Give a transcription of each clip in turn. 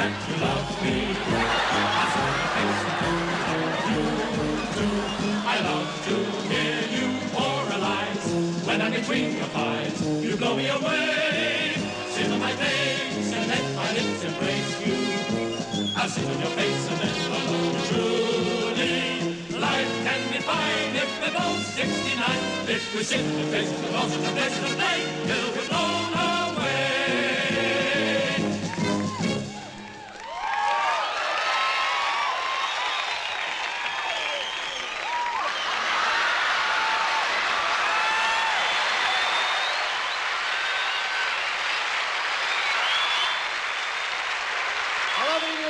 that you love me. I saw your face and I love to hear you oralize. When I'm between your thighs, you blow me away. Sit on my face and let my lips embrace you. I'll sit on your face and then I'll love you truly. Life can be fine if we're both 69. If we sit and face the loss of the pleasant day till we're blown away.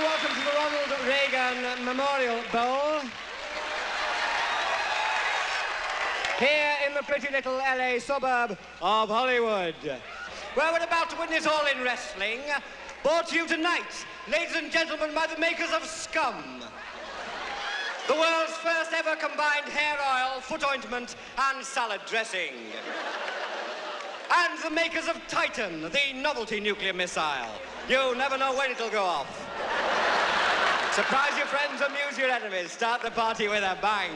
Welcome to the Ronald Reagan Memorial Bowl. Here in the pretty little LA suburb of Hollywood, where we're about to witness all in wrestling, brought to you tonight, ladies and gentlemen, by the makers of Scum. The world's first ever combined hair oil, foot ointment, and salad dressing. And the makers of Titan, the novelty nuclear missile. You never know when it'll go off. Surprise your friends, amuse your enemies. Start the party with a bang.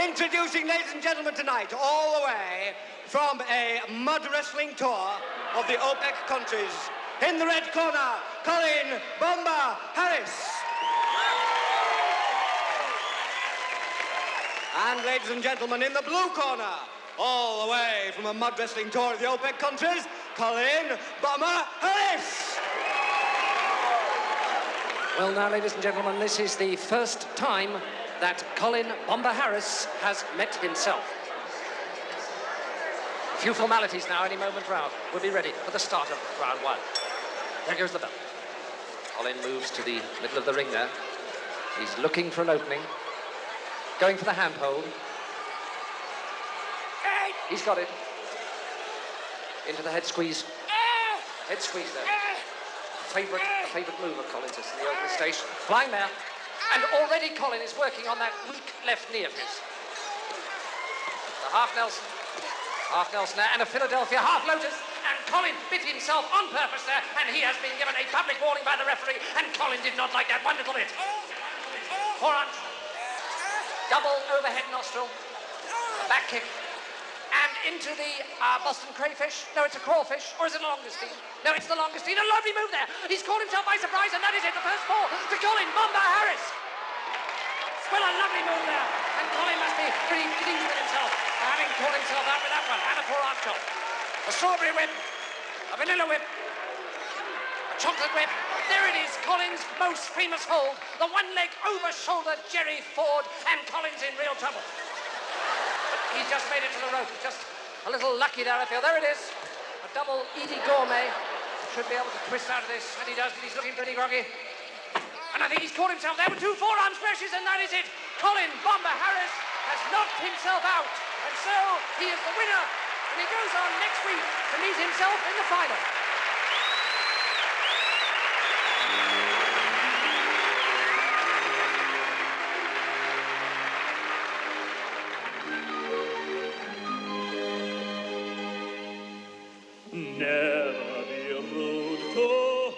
Introducing, ladies and gentlemen, tonight, all the way from a mud wrestling tour of the OPEC countries. In the red corner, Colin Bomba Harris. And ladies and gentlemen, in the blue corner, all the way from a mud wrestling tour of the OPEC countries, Colin Bomba Harris. Well, now, ladies and gentlemen, this is the first time that Colin Bomba Harris has met himself. A few formalities now, any moment round. We'll be ready for the start of round one. There goes the bell. Colin moves to the middle of the ring there. He's looking for an opening. Going for the hand hold. He's got it. Into the head squeeze. Head squeeze there. A favourite move of Colin's in the opening stage. Flying there. And already Colin is working on that weak left knee of his. The half Nelson there, and a Philadelphia half Lotus. And Colin bit himself on purpose there, and he has been given a public warning by the referee, and Colin did not like that one little bit. Forearm. Double overhead nostril. Back kick. And into the Boston crayfish. No, it's a crawfish. Or is it a longestine? No, it's the longestine. A lovely move there. He's caught himself by surprise, and that is it. The first ball to Colin Bomba Harris. Well, a lovely move there. And Colin must be pretty pleased with himself for having caught himself out with that one. And a forearm chop. A strawberry whip. A vanilla whip. A chocolate whip. There it is. Colin's most famous hold. The one-leg over-shoulder Jerry Ford. And Colin's in real trouble. He's just made it to the rope. Just a little lucky there, I feel. There it is. A double Edie Gourmet. Should be able to twist out of this. And he does, but he's looking pretty groggy. And I think he's caught himself there with two forearm smashes, and that is it. Colin Bomba Harris has knocked himself out. And so he is the winner. And he goes on next week to meet himself in the final. Never be rude to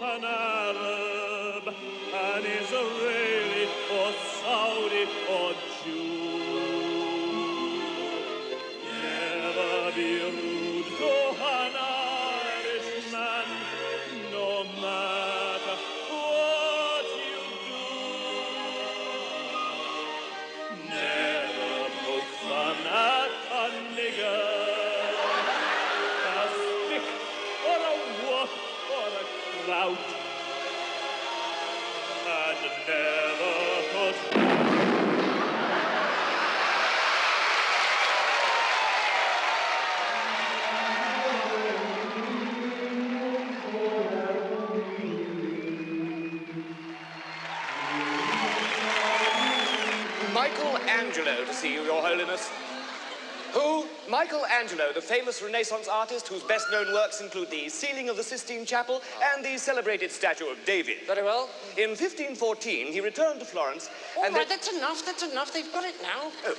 an Arab, an Israeli or Saudi or Jew. Never be rude to an Irishman, no matter what you do. Never poke fun at a nigger. Out and never put. Michelangelo to see you, Your Holiness. Who? Michelangelo, the famous Renaissance artist whose best-known works include the ceiling of the Sistine Chapel and the celebrated statue of David. Very well. In 1514, he returned to Florence. All right, that's enough. They've got it now. Oh.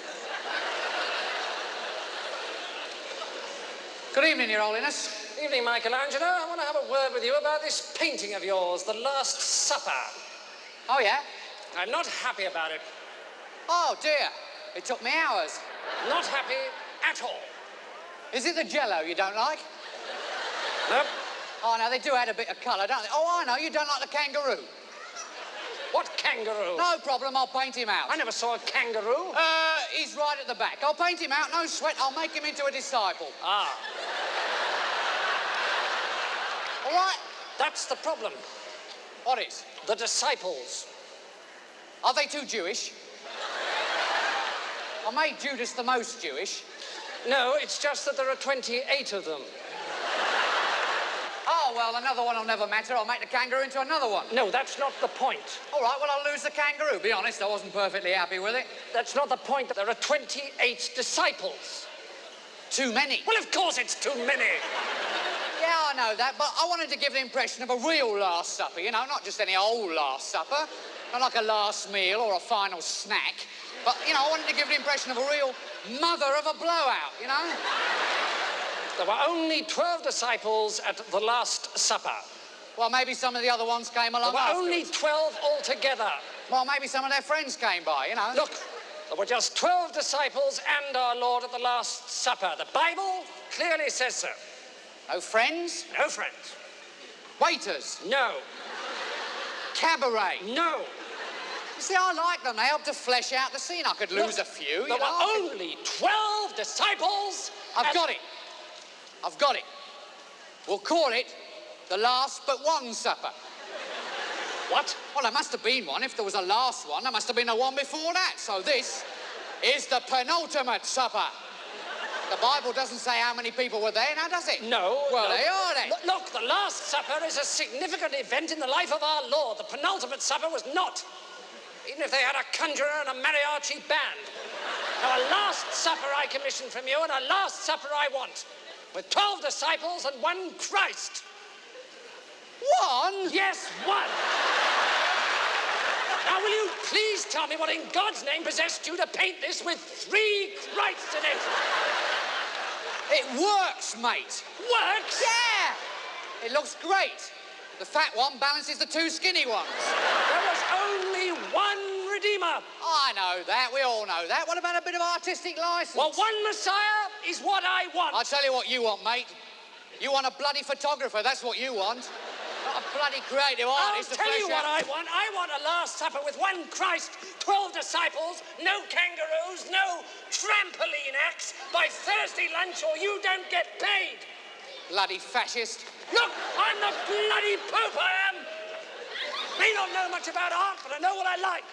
Good evening, Your Holiness. Evening, Michelangelo. I want to have a word with you about this painting of yours, The Last Supper. Oh, yeah? I'm not happy about it. Oh, dear. It took me hours. Not happy at all. Is it the Jell-O you don't like? Nope. Oh, no, they do add a bit of colour, don't they? Oh, I know, you don't like the kangaroo. What kangaroo? No problem, I'll paint him out. I never saw a kangaroo. He's right at the back. I'll paint him out, no sweat. I'll make him into a disciple. Ah. All right? That's the problem. What is? The disciples. Are they too Jewish? I made Judas the most Jewish. No, it's just that there are 28 of them. Oh, well, another one will never matter. I'll make the kangaroo into another one. No, that's not the point. All right, well, I'll lose the kangaroo. Be honest, I wasn't perfectly happy with it. That's not the point. There are 28 disciples. Too many. Well, of course it's too many. Yeah, I know that, but I wanted to give the impression of a real Last Supper, you know, not just any old Last Supper, not like a last meal or a final snack, but, you know, I wanted to give the impression of a real mother of a blowout, you know? There were only 12 disciples at the Last Supper. Well, maybe some of the other ones came along There were afterwards. only 12 altogether. Well, maybe some of their friends came by, you know? Look, there were just 12 disciples and our Lord at the Last Supper. The Bible clearly says so. No friends? No friends. Waiters? No. Cabaret? No. You see, I like them. They help to flesh out the scene. I could lose a few, There you know? were only 12 disciples. I've got it. I've got it. We'll call it the Last But One Supper. What? Well, there must have been one. If there was a last one, there must have been a one before that. So this is the penultimate supper. The Bible doesn't say how many people were there, now does it? No. Well, no. they are then. Look, the Last Supper is a significant event in the life of our Lord. The penultimate supper was not. Even if they had a conjurer and a mariachi band. Now, a Last Supper I commission from you, and a Last Supper I want. With 12 disciples and one Christ. One? Yes, one. Now, will you please tell me what in God's name possessed you to paint this with 3 Christs in it? It works, mate. Works? Yeah! It looks great. The fat one balances the 2 skinny ones. There was only one Redeemer. I know that. We all know that. What about a bit of artistic license? Well, one Messiah is what I want. I'll tell you what you want, mate. You want a bloody photographer. That's what you want. Not a bloody creative I'll artist. tell you what I want. I want a Last Supper with one Christ, 12 disciples, no kangaroos, no trampoline acts. By Thursday lunch or you don't get paid. Bloody fascist. Look, I'm the bloody Pope, I am. May not know much about art, but I know what I like.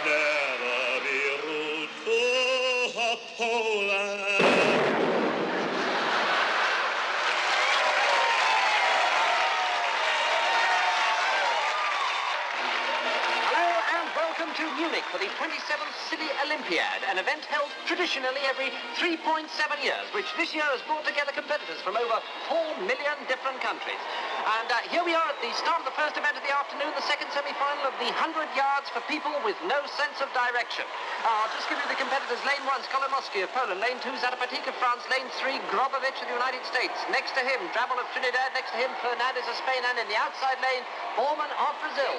Never be rude to a Poland. To Munich for the 27th City Olympiad, an event held traditionally every 3.7 years, which this year has brought together competitors from over 4 million different countries. And here we are at the start of the first event of the afternoon, the second semi-final of the 100 yards for people with no sense of direction. I'll just give you the competitors. Lane 1, Skolomoski of Poland. Lane 2, Zadapatik of France. Lane 3, Grobovich of the United States. Next to him, Drabble of Trinidad. Next to him, Fernandez of Spain. And in the outside lane, Borman of Brazil.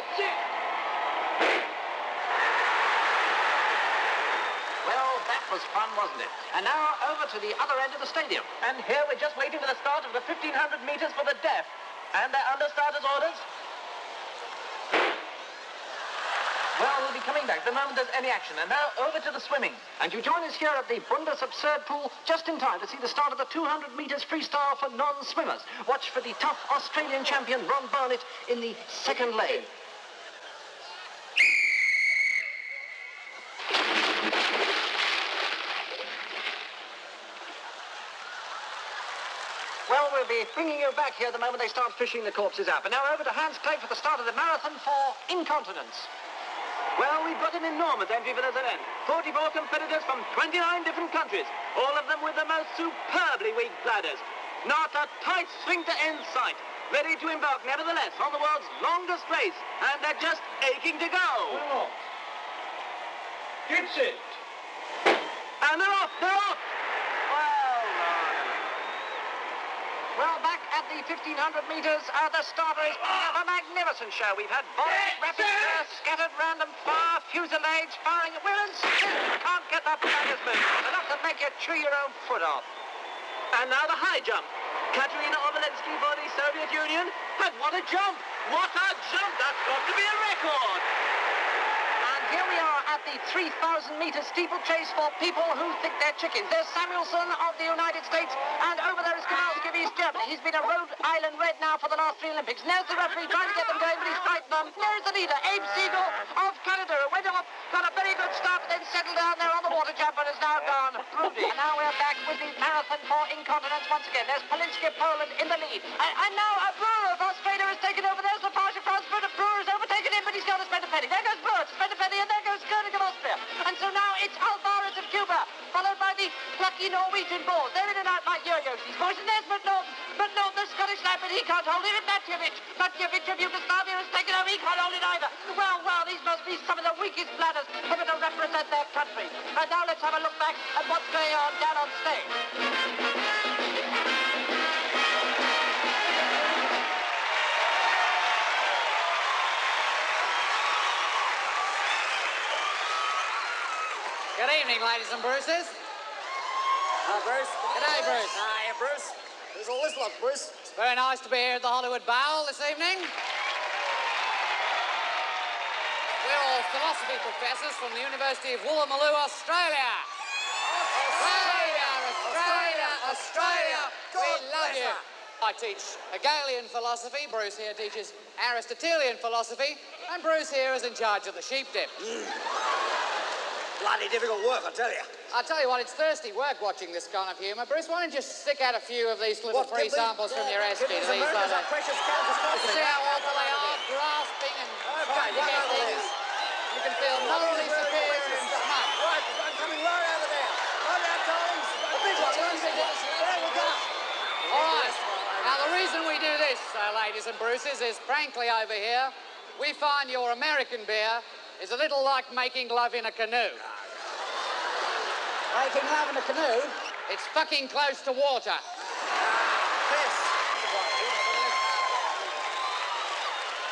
Well, that was fun, wasn't it? And now over to the other end of the stadium. And here we're just waiting for the start of the 1,500 meters for the deaf. And they're under starters' orders. Well, we'll be coming back the moment there's any action. And now over to the swimming. And you join us here at the Bundes Absurd Pool just in time to see the start of the 200 meters freestyle for non-swimmers. Watch for the tough Australian champion, Ron Barnett, in the second lane. Well, we'll be bringing you back here the moment they start fishing the corpses out. But now over to Hans Clay for the start of the marathon for incontinence. Well, we've got an enormous entry for this event. 44 competitors from 29 different countries, all of them with the most superbly weak bladders. Not a tight sphincter in sight. Ready to embark, nevertheless, on the world's longest race. And they're just aching to go. Well, it's it. And they're off, they're off. Well, Well, back at the 1,500 metres, the starter is a magnificent show. We've had volleys, rapid scattered random fire, fuselage, firing at will, and still can't get that bangers moving. Enough to make you chew your own foot off. And now the high jump. Katerina Obolensky for the Soviet Union. And what a jump! What a jump! That's got to be a record! And here we are at the 3,000-metre steeplechase for people who think they're chickens. There's Samuelson of the United States, and over there is Kowalski of East Germany. He's been a Rhode Island Red now for the last 3 Olympics. There's the referee trying to get them going, but he's frightened them. There's the leader, Abe Siegel of Canada, who went off, got a very good start, then settled down there on the water jump and has now gone broody. And now we're back with the marathon for incontinence once again. There's Polinsky of Poland in the lead. And now a Brewer of Australia has taken over. There's Lepage of France, but a Brewer has overtaken him, but he's got to spend a penny. There goes Brewer to spend a penny, and there goes Koenig of Austria. And so now it's Albatross of Cuba, followed by the plucky Norwegian Bulls. They're in and out like yo-yos, these boys. And there's McNaughton, the Scottish lad, but he can't hold it. And Matjevich of Yugoslavia has taken over. He can't hold it either. Well, these must be some of the weakest bladders ever to represent their country. And now let's have a look back at what's going on down on stage. Good evening, ladies and Bruces. Hi, Bruce. G'day, Bruce. Hiya, Bruce. Who's all this lot, Bruce? Very nice to be here at the Hollywood Bowl this evening. We're all philosophy professors from the University of Woolloomooloo, Australia. Australia. We love you. I teach Hegelian philosophy. Bruce here teaches Aristotelian philosophy. And Bruce here is in charge of the sheep dip. Bloody difficult work, I tell you. I'll tell you what, it's thirsty work watching this kind of humour. Bruce, why don't you just stick out a few of these little free samples from your SP to these other... Precious counterfeit. See how awful they are, grasping and trying to get things. You can feel morally superior and smug. Right, I'm coming right over there. Right now, darlings. The big one. There we go. All right. Now, the reason we do this, ladies and Bruces, is frankly over here, we find your American beer is a little like making love in a canoe. Making love in a canoe? It's fucking close to water.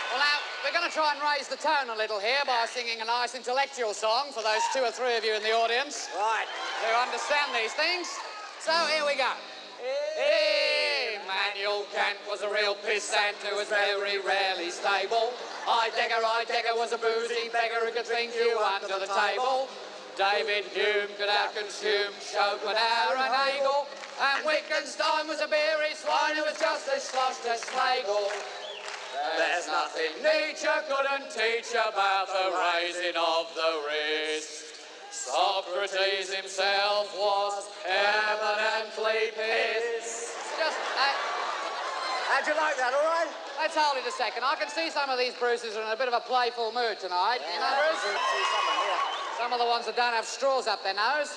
Well, now, we're going to try and raise the tone a little here by singing a nice intellectual song for those 2 or 3 of you in the audience. Right. Who understand these things. So, here we go. Immanuel Kant was a real pissant who was very rarely stable. Heidegger was a boozy beggar who could think you under the table. David Hume could out-consume Schopenhauer and Hegel. And Wittgenstein was a beery swine who was just as sloshed as Schlegel. There's nothing Nietzsche couldn't teach about the raising of the wrist. Socrates himself was eminently pissed. Just, How'd you like that, all right? let's hold it a second. I can see some of these Bruces are in a bit of a playful mood tonight. You know, Bruce? Some of the ones that don't have straws up their nose.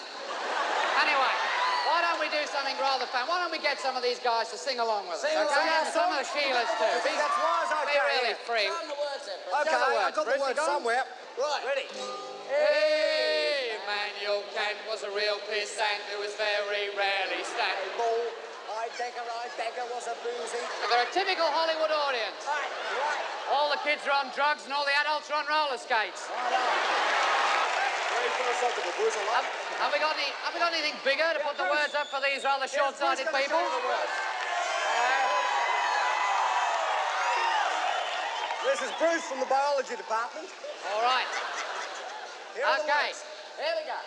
Anyway, why don't we do something rather fun? Why don't we get some of these guys to sing along with us? Sing along, yeah, Some of the Sheilas too. That's wise, okay. Be really free. Okay, I've got the words somewhere. Right. Ready. Immanuel Kant was a real pissant who was very rarely stable. Heidegger was a boozy. They're a typical Hollywood audience. Right. All the kids are on drugs and all the adults are on roller skates. Very philosophical, Bruce. Have we got anything bigger to put the words up for these rather short-sighted people? This is Bruce from the biology department. All right. Okay. Here we go.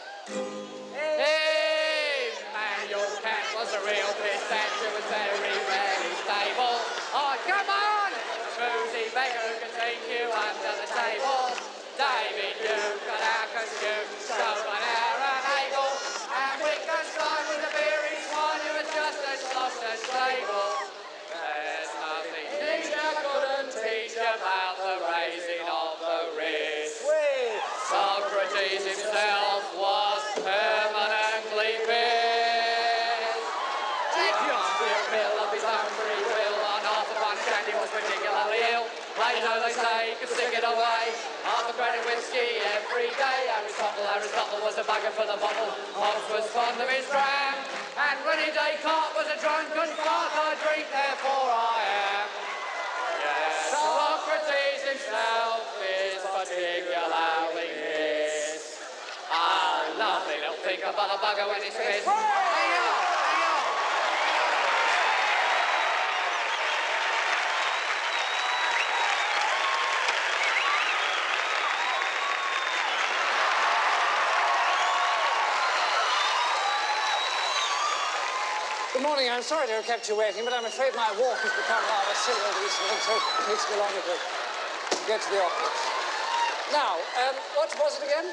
Immanuel Kant was a real pissant who was very rarely stable. Oh, come on! Boozy beggar who can take you under the table. David Hume got out-consumed Schopenhauer and Hegel. And Wittgenstein was a beery swine who was just as lost as Schlegel. There's nothing Nietzsche couldn't teach about the raising of the wrist. Socrates himself was permanently pissed. Shakespeare Bill of his own free will on half a punch and he was particularly ill. Plato, they say, could stick it away. Half a granny whiskey every day. Aristotle was a bugger for the bottle. Hobbes was fond of his dram. And René Descartes was a drunken fart. I drink a bugger when it's red. Good morning. I'm sorry to have kept you waiting, but I'm afraid my walk has become rather silly recently, so it takes me longer to get to the office. Now, what was it again?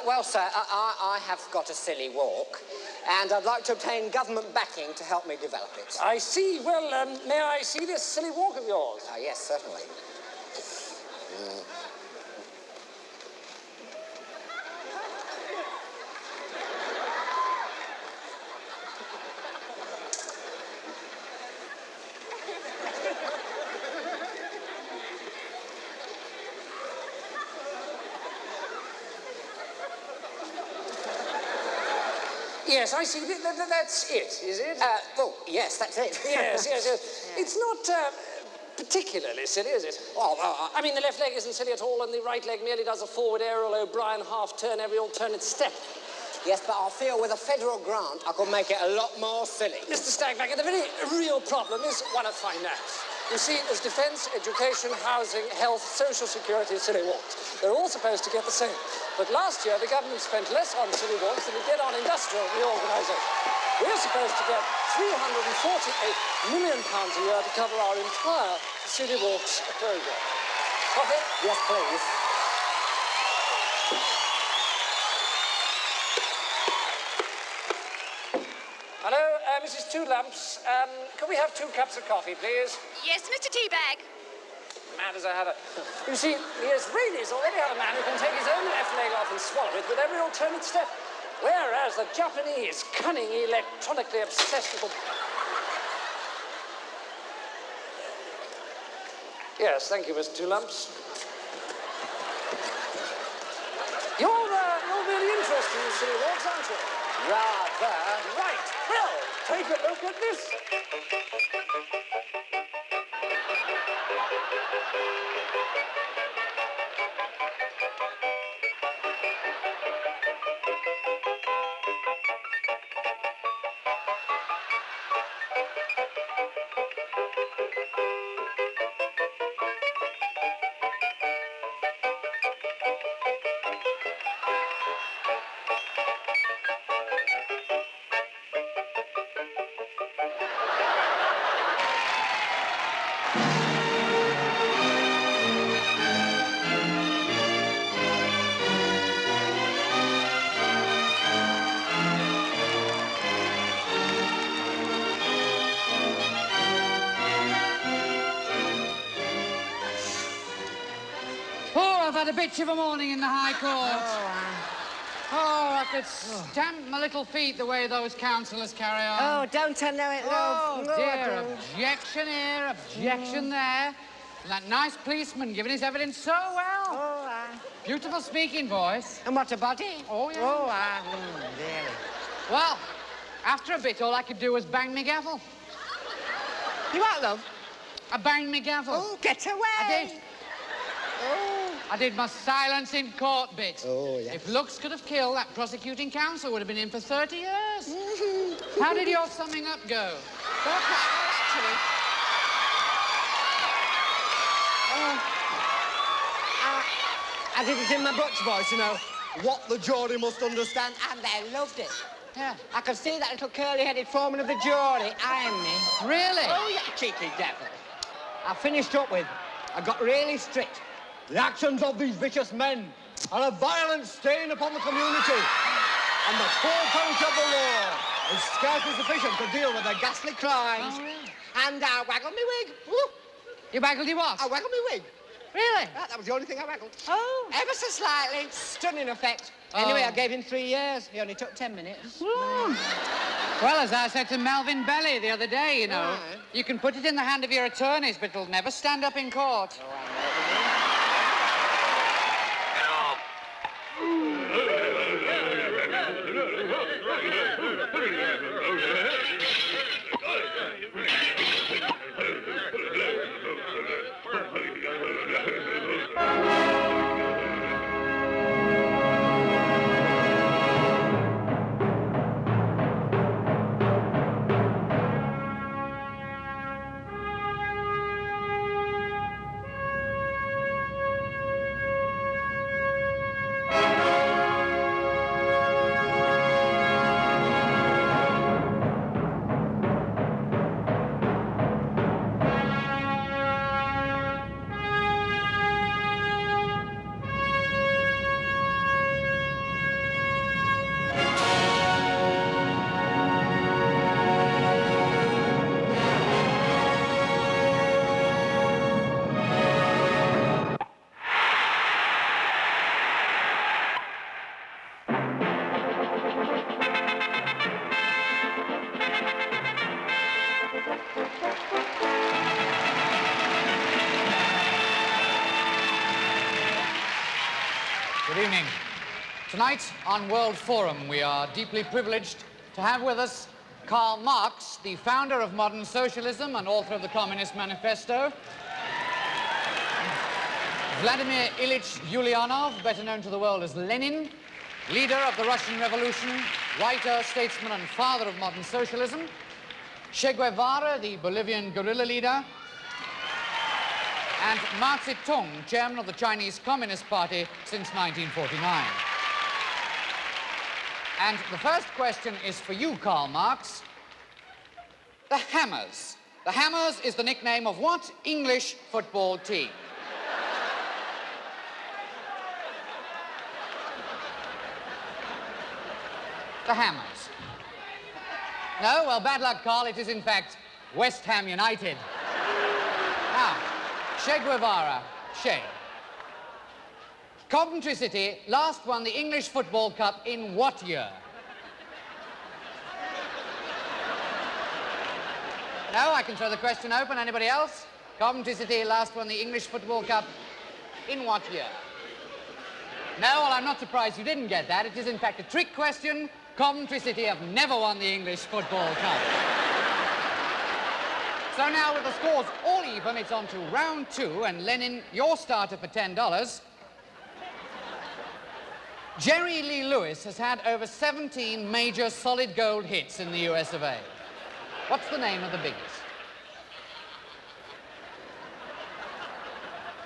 Well, sir, I have got a silly walk, and I'd like to obtain government backing to help me develop it. I see. Well, may I see this silly walk of yours? Yes, certainly. Yes, I see. That's it, is it? Oh, yes, that's it. Yes. It's not particularly silly, is it? I mean, the left leg isn't silly at all, and the right leg merely does a forward aerial O'Brien half-turn every alternate step. Yes, but I feel with a federal grant, I could make it a lot more silly. Mr. Stagback, the very real problem is one of finance. You see, there's defence, education, housing, health, social security, silly walks. They're all supposed to get the same. But last year, the government spent less on silly walks than it did on industrial reorganisation. We're supposed to get £348 million a year to cover our entire silly walks programme. Coffee? Yes, please. Hello, Mrs. Two Lumps. Can we have 2 cups of coffee, please? Yes, Mr. Teabag. Mad as a hatter. You see, the Israelis already have a man who can take his own left leg off and swallow it with every alternate step. Whereas the Japanese, cunning, electronically obsessed little... Yes, thank you, Mr. Two Lumps. You're really interested in silly walks, aren't you? Rather. Right. Well, take a look at this. I've had a bitch of a morning in the High Court. I could stamp my little feet the way those councillors carry on. Oh, don't I know it, love? Oh, dear. Objection here, objection there. And that nice policeman giving his evidence so well. Beautiful speaking voice. And what a body. Oh, yeah. Really. Well, after a bit, all I could do was bang me gavel. You what, love? I banged me gavel. Oh, get away. I did. Oh. I did my silence in court bit. Oh, yes. If looks could have killed, that prosecuting counsel would have been in for 30 years. How did your summing up go? Actually... I did it in my Butch voice, you know. What the jury must understand, and they loved it. Yeah. I could see that little curly-headed foreman of the jury eyeing me. Really? Oh, yeah, cheeky devil. I finished up with, I got really strict. The actions of these vicious men are a violent stain upon the community, and the full punch of the law is scarcely sufficient to deal with their ghastly crimes. Oh, really? And I waggled me wig. Woo. You waggled your what? I waggled me wig. Really? That was the only thing I waggled. Oh. Ever so slightly. Stunning effect. Anyway, I gave him 3 years. He only took 10 minutes. Well, as I said to Melvin Belly the other day, you know, you can put it in the hand of your attorneys, but it'll never stand up in court. Oh, I know. evening. Tonight on World Forum, we are deeply privileged to have with us Karl Marx, the founder of modern socialism and author of the Communist Manifesto. Vladimir Ilyich Ulyanov, better known to the world as Lenin, leader of the Russian Revolution, writer, statesman, and father of modern socialism. Che Guevara, the Bolivian guerrilla leader. And Mao Zedong, chairman of the Chinese Communist Party since 1949. And the first question is for you, Karl Marx. The Hammers. The Hammers is the nickname of what English football team? The Hammers. No? Well, bad luck, Karl. It is, in fact, West Ham United. Now, Che Guevara. Che. Coventry City last won the English Football Cup in what year? No, I can throw the question open. Anybody else? Coventry City last won the English Football Cup in what year? No, well, I'm not surprised you didn't get that. It is, in fact, a trick question. Coventry City have never won the English Football Cup. So now, with the scores all even, it's on to round two, and Lenin, your starter for $10. Jerry Lee Lewis has had over 17 major solid gold hits in the US of A. What's the name of the biggest?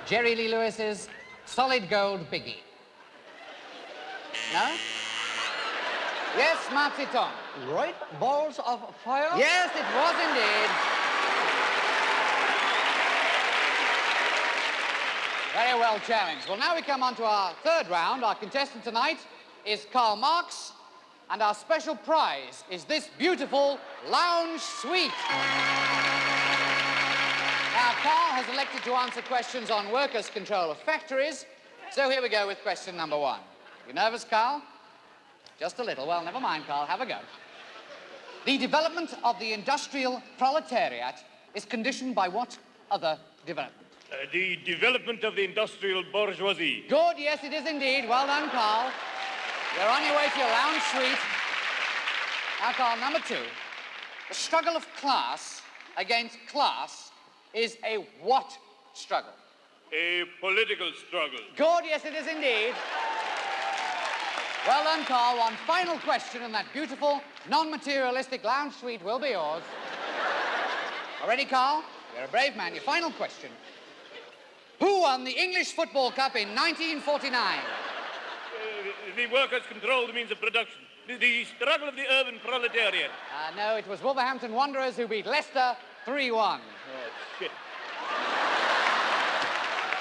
Jerry Lee Lewis's solid gold biggie. No? Yes, Mao Zedong. Right, balls of fire? Yes, it was indeed. Very well challenged. Well, now we come on to our third round. Our contestant tonight is Karl Marx, and our special prize is this beautiful lounge suite. Now, Karl has elected to answer questions on workers' control of factories, so here we go with question number one. You nervous, Karl? Just a little. Well, never mind, Karl. Have a go. The development of the industrial proletariat is conditioned by what other development? The development of the industrial bourgeoisie. Good, yes, it is indeed. Well done, Karl. You're on your way to your lounge suite. Now, Karl, number two. The struggle of class against class is a what struggle? A political struggle. Good, yes, it is indeed. Well done, Karl. One final question, and that beautiful, non-materialistic lounge suite will be yours. All ready, Karl? You're a brave man. Your final question. Who won the English Football Cup in 1949? The workers control the means of production. The struggle of the urban proletariat. No, it was Wolverhampton Wanderers who beat Leicester 3-1. Oh, shit.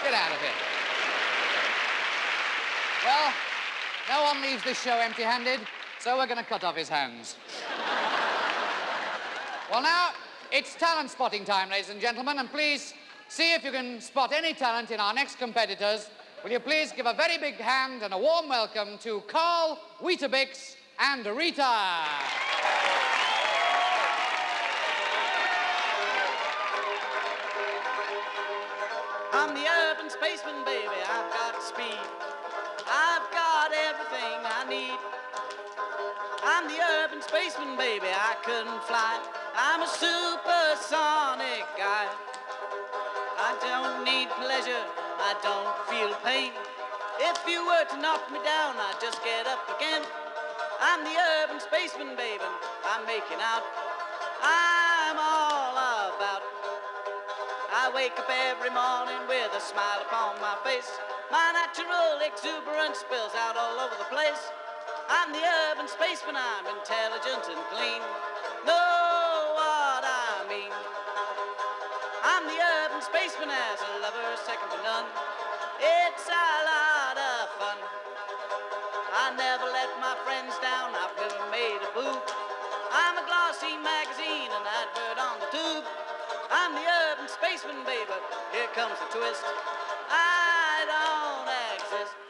Get out of here. Well, no one leaves this show empty-handed, so we're going to cut off his hands. Well, now, it's talent spotting time, ladies and gentlemen, and please see if you can spot any talent in our next competitors. Will you please give a very big hand and a warm welcome to Carl, Weetabix, and Rita. I'm the urban spaceman, baby. I've got speed. I've got everything I need. I'm the urban spaceman, baby. I couldn't fly. I'm a supersonic guy. I don't need pleasure. I don't feel pain. If you were to knock me down, I'd just get up again. I'm the urban spaceman, baby. I'm making out. I'm all about. I wake up every morning with a smile upon my face. My natural exuberance spills out all over the place. I'm the urban spaceman, I'm intelligent and clean. Know what I mean? I'm the urban spaceman, as a lover, second to none. It's a lot of fun. I never let my friends down, I've never made a boo. I'm a glossy magazine, an advert on the tube. I'm the urban spaceman, baby, here comes the twist. I don't exist.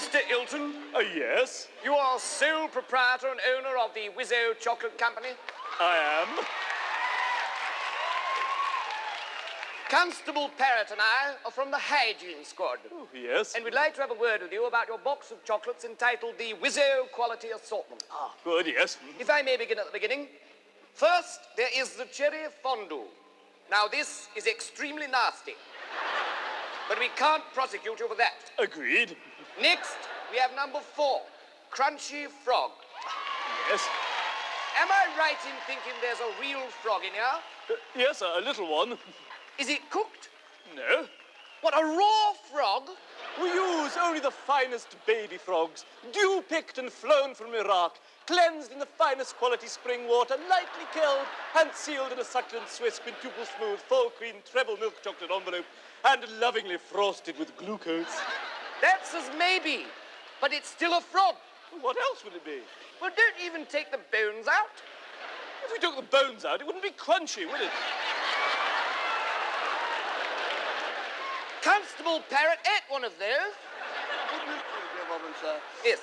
Mr. Ilton? Yes, You are sole proprietor and owner of the Wizzo Chocolate Company? I am. Constable Parrott and I are from the Hygiene Squad. Oh, yes. And we'd like to have a word with you about your box of chocolates entitled the Wizzo Quality Assortment. Ah, good, yes. If I may begin at the beginning. First, there is the cherry fondue. Now, this is extremely nasty. But we can't prosecute you for that. Agreed. Next, we have number 4, crunchy frog. Yes. Am I right in thinking there's a real frog in here? Yes, a little one. Is it cooked? No. What, a raw frog? We use only the finest baby frogs, dew-picked and flown from Iraq, cleansed in the finest quality spring water, lightly killed and sealed in a succulent Swiss quintuple smooth, full cream, treble milk chocolate envelope, and lovingly frosted with glucose. That's as maybe, but it's still a frog. What else would it be? Well, don't even take the bones out. If we took the bones out, it wouldn't be crunchy, would it? Constable Parrott ate one of those. Yes.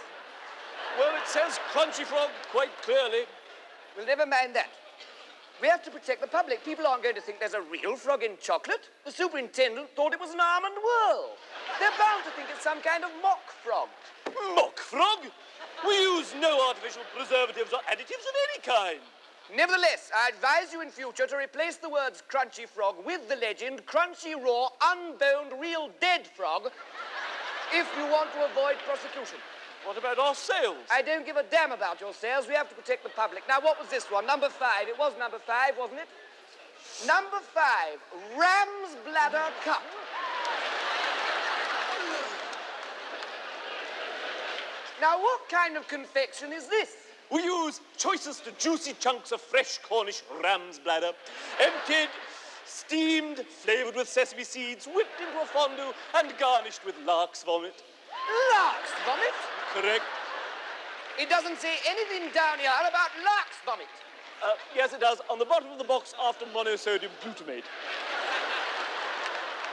Well, it says crunchy frog quite clearly. Well, never mind that. We have to protect the public. People aren't going to think there's a real frog in chocolate. The superintendent thought it was an almond whirl. They're bound to think it's some kind of mock frog. Mock frog? We use no artificial preservatives or additives of any kind. Nevertheless, I advise you in future to replace the words crunchy frog with the legend crunchy raw, unboned, real dead frog if you want to avoid prosecution. What about our sales? I don't give a damn about your sales. We have to protect the public. Now, what was this one? Number 5. It was number 5, wasn't it? Number 5, ram's bladder cup. Now, what kind of confection is this? We use choicest juicy chunks of fresh Cornish ram's bladder, emptied, steamed, flavoured with sesame seeds, whipped into a fondue, and garnished with lark's vomit. Lark's vomit? Correct. It doesn't say anything down here about lark's vomit. Yes, it does. On the bottom of the box after monosodium glutamate.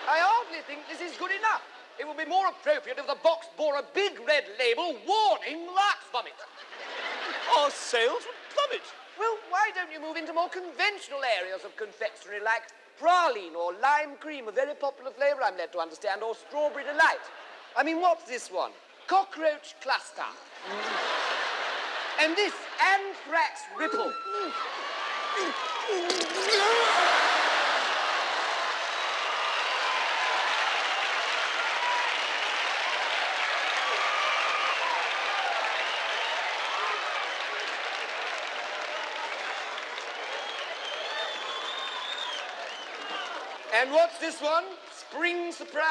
I hardly think this is good enough. It would be more appropriate if the box bore a big red label warning lark's vomit. Our sales would plummet. Well, why don't you move into more conventional areas of confectionery like praline or lime cream, a very popular flavour, I'm led to understand, or strawberry delight? I mean, what's this one? Cockroach cluster. And this, anthrax ripple. And what's this one? Spring surprise?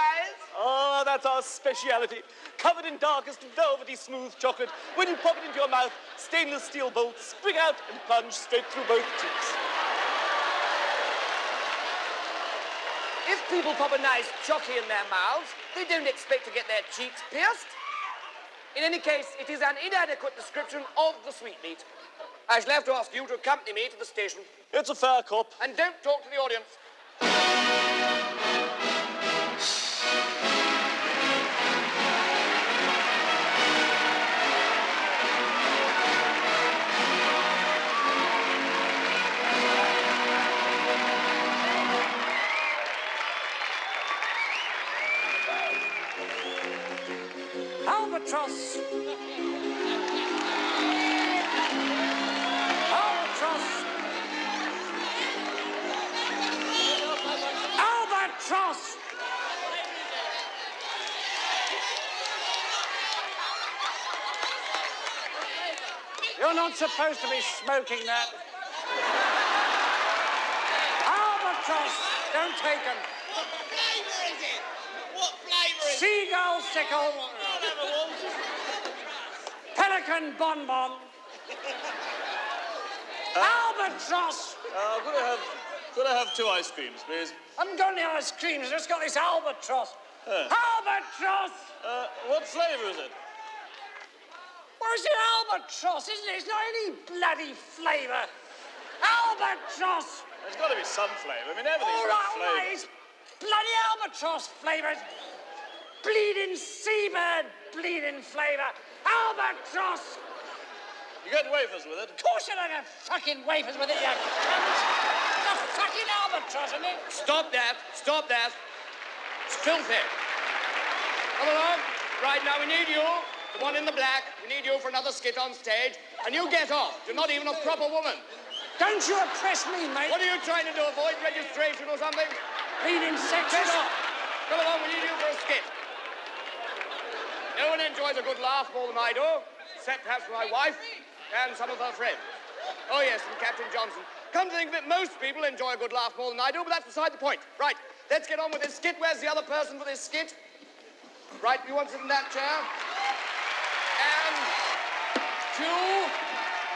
Oh, that's our speciality. Covered in darkest, velvety, smooth chocolate. When you pop it into your mouth, stainless steel bolts spring out and plunge straight through both cheeks. If people pop a nice chocky in their mouths, they don't expect to get their cheeks pierced. In any case, it is an inadequate description of the sweetmeat. I shall have to ask you to accompany me to the station. It's a fair cop. And don't talk to the audience. Albatross. Albatross. Albatross. You're not supposed to be smoking that. Albatross. Don't take them. What flavour is it? What flavour is it? Seagull sickle. Pelican bonbon. Albatross. Could I have 2 ice creams, please? I haven't got any ice creams. I've just got this albatross. Albatross. What flavour is it? Where's the albatross, isn't it? It's not any bloody flavour. Albatross. There's got to be some flavour. I mean, everything's All got right, flavour. mate. Bloody albatross flavours. bleeding seabird, bleeding flavour. Albatross! You get wafers with it? Of course you're going to fucking wafers with it, you cunt. The fucking albatross, isn't it? Stop that. Stop that. It's filthy. Come along. Right, now we need you, the one in the black. We need you for another skit on stage. And you get off. You're not even a proper woman. Don't you oppress me, mate. What are you trying to do, avoid registration or something? Bleeding Get sexist. off. Come along, we need you for a skit. No one enjoys a good laugh more than I do, except perhaps my wife and some of her friends. Oh, yes, and Captain Johnson. Come to think of it, most people enjoy a good laugh more than I do, but that's beside the point. Right, let's get on with this skit. Where's the other person for this skit? Right, you want to sit in that chair? And to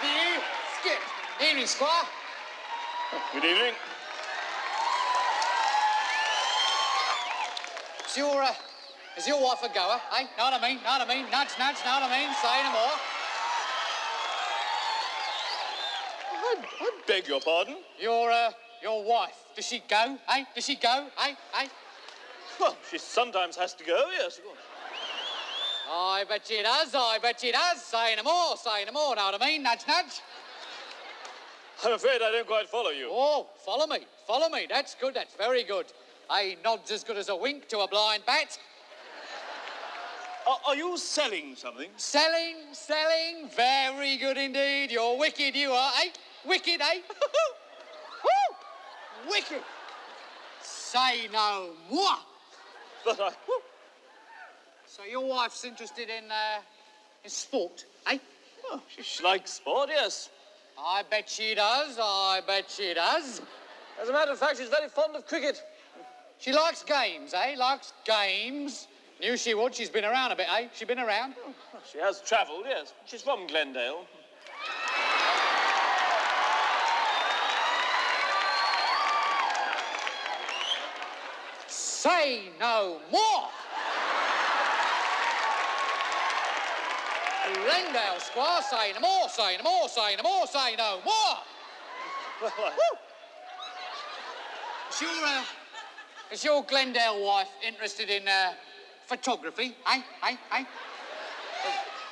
the skit. Evening, Squire. Good evening. Is your wife a goer, eh? Know what I mean? Know what I mean? Nudge, nudge, know what I mean? Say no more. I beg your pardon? Your wife, does she go, eh? Does she go, eh? Well, she sometimes has to go, yes, of course. I bet she does, I bet she does. Say no more, know what I mean? Nudge, nudge. I'm afraid I don't quite follow you. Oh, follow me. That's good, that's very good. A nod's as good as a wink to a blind bat. Are you selling something? Selling, very good indeed. You're wicked, you are, eh? Wicked, eh? Woo! Wicked. Say no more. But I... So your wife's interested in sport, eh? Well, she likes sport, yes. I bet she does. As a matter of fact, she's very fond of cricket. She likes games, eh? Likes games. Knew she would. She's been around a bit, eh? She been around? She has travelled, yes. She's from Glendale. Say no more. Glendale, Squire, say no more. Well, Woo! Is your Glendale wife interested in photography, eh?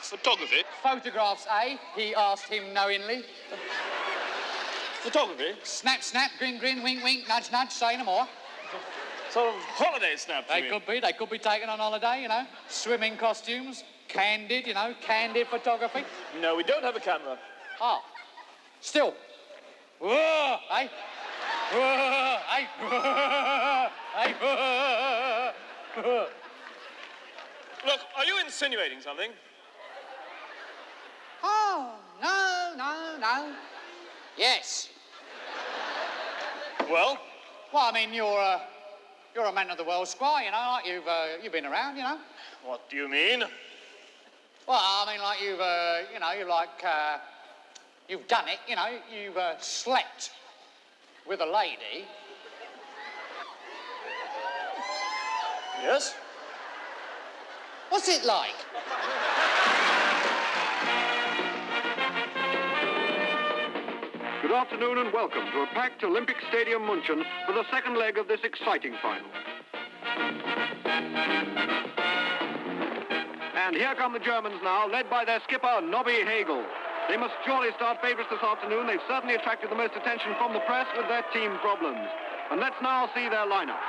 Photography? Photographs, eh? He asked him knowingly. Photography? Snap, grin, wink, nudge, say no more. Sort of holiday snaps, you mean? They could be taken on holiday, you know. Swimming costumes, candid photography. No, we don't have a camera. Oh, still. Whoa, eh? Whoa, eh? Whoa. Look, are you insinuating something? Oh, no. Yes. Well? Well, I mean, you're a man of the world, Squire, you know, like you've been around, you know. What do you mean? Well, I mean, like you've done it, you know, you've slept with a lady. Yes? What's it like? Good afternoon and welcome to a packed Olympic Stadium München for the second leg of this exciting final. And here come the Germans now, led by their skipper, Nobby Hagel. They must surely start favourites this afternoon. They've certainly attracted the most attention from the press with their team problems. And let's now see their lineup.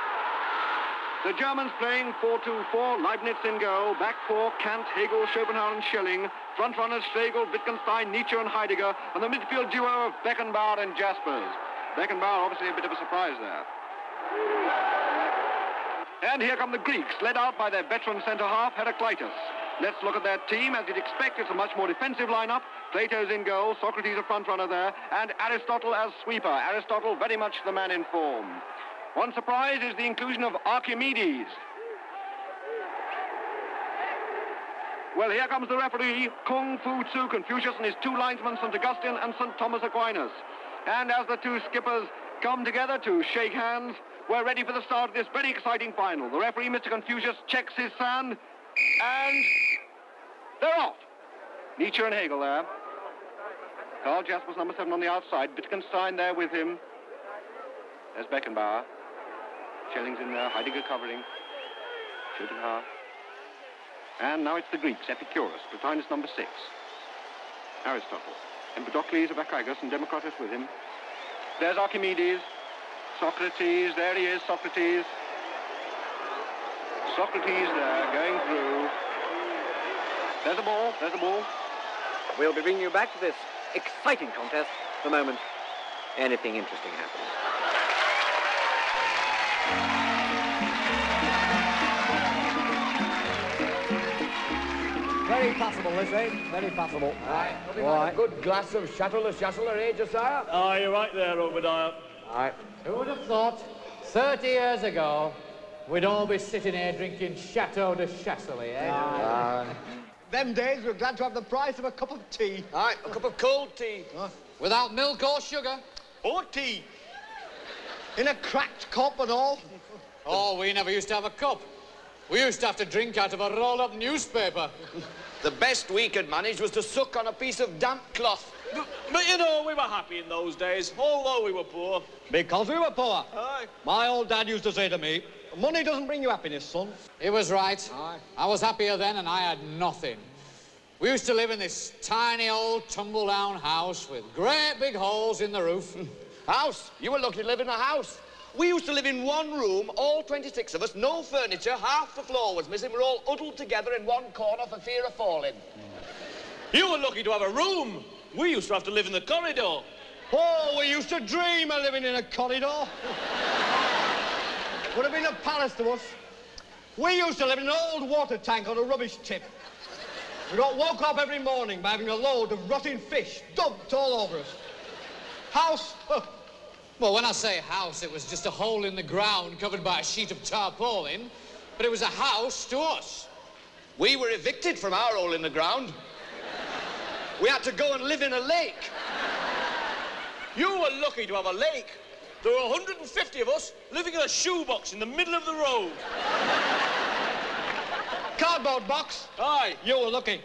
The Germans playing 4-2-4, Leibniz in goal, back four, Kant, Hegel, Schopenhauer and Schelling, front runners Schlegel, Wittgenstein, Nietzsche and Heidegger, and the midfield duo of Beckenbauer and Jaspers. Beckenbauer obviously a bit of a surprise there. And here come the Greeks, led out by their veteran centre-half, Heraclitus. Let's look at their team. As you'd expect, it's a much more defensive lineup. Plato's in goal, Socrates a front runner there, and Aristotle as sweeper. Aristotle very much the man in form. One surprise is the inclusion of Archimedes. Well, here comes the referee, Kung Fu Tzu Confucius and his two linesmen, St. Augustine and St. Thomas Aquinas. And as the two skippers come together to shake hands, we're ready for the start of this very exciting final. The referee, Mr. Confucius, checks his sand, and they're off. Nietzsche and Hegel there. Karl Jaspers, number 7 on the outside. Wittgenstein there with him. There's Beckenbauer. Schelling's in there, Heidegger covering. Schopenhauer. And now it's the Greeks, Epicurus, Plotinus number 6. Aristotle, Empedocles of Archaigus and Democritus with him. There's Archimedes, Socrates, there he is, Socrates. Socrates there, going through. There's the ball, there's the ball. We'll be bringing you back to this exciting contest the moment anything interesting happens. Very possible, this, eh? Very possible. Aye. Nothing like a good glass of Chateau Le Chasseur, eh, Josiah? Oh, you're right there, Obadiah. Aye. Who would have thought 30 years ago we'd all be sitting here drinking Chateau de Chasselet, eh? Aye. Them days we're glad to have the price of a cup of tea. Aye, a cup of cold tea. Without milk or sugar. Or tea. In a cracked cup and all. Oh, we never used to have a cup. We used to have to drink out of a rolled-up newspaper. The best we could manage was to suck on a piece of damp cloth. But you know, we were happy in those days, although we were poor. Because we were poor. Aye. My old dad used to say to me, money doesn't bring you happiness, son. He was right. Aye. I was happier then and I had nothing. We used to live in this tiny old tumble-down house with great big holes in the roof. House? You were lucky to live in a house. We used to live in one room, all 26 of us, no furniture, half the floor was missing. We're all huddled together in one corner for fear of falling. You were lucky to have a room. We used to have to live in the corridor. Oh, we used to dream of living in a corridor. Would have been a palace to us. We used to live in an old water tank on a rubbish tip. We got woke up every morning by having a load of rotting fish dumped all over us. House? Well, when I say house, it was just a hole in the ground covered by a sheet of tarpaulin, but it was a house to us. We were evicted from our hole in the ground. We had to go and live in a lake. You were lucky to have a lake. There were 150 of us living in a shoebox in the middle of the road. Cardboard box? Aye. You were lucky.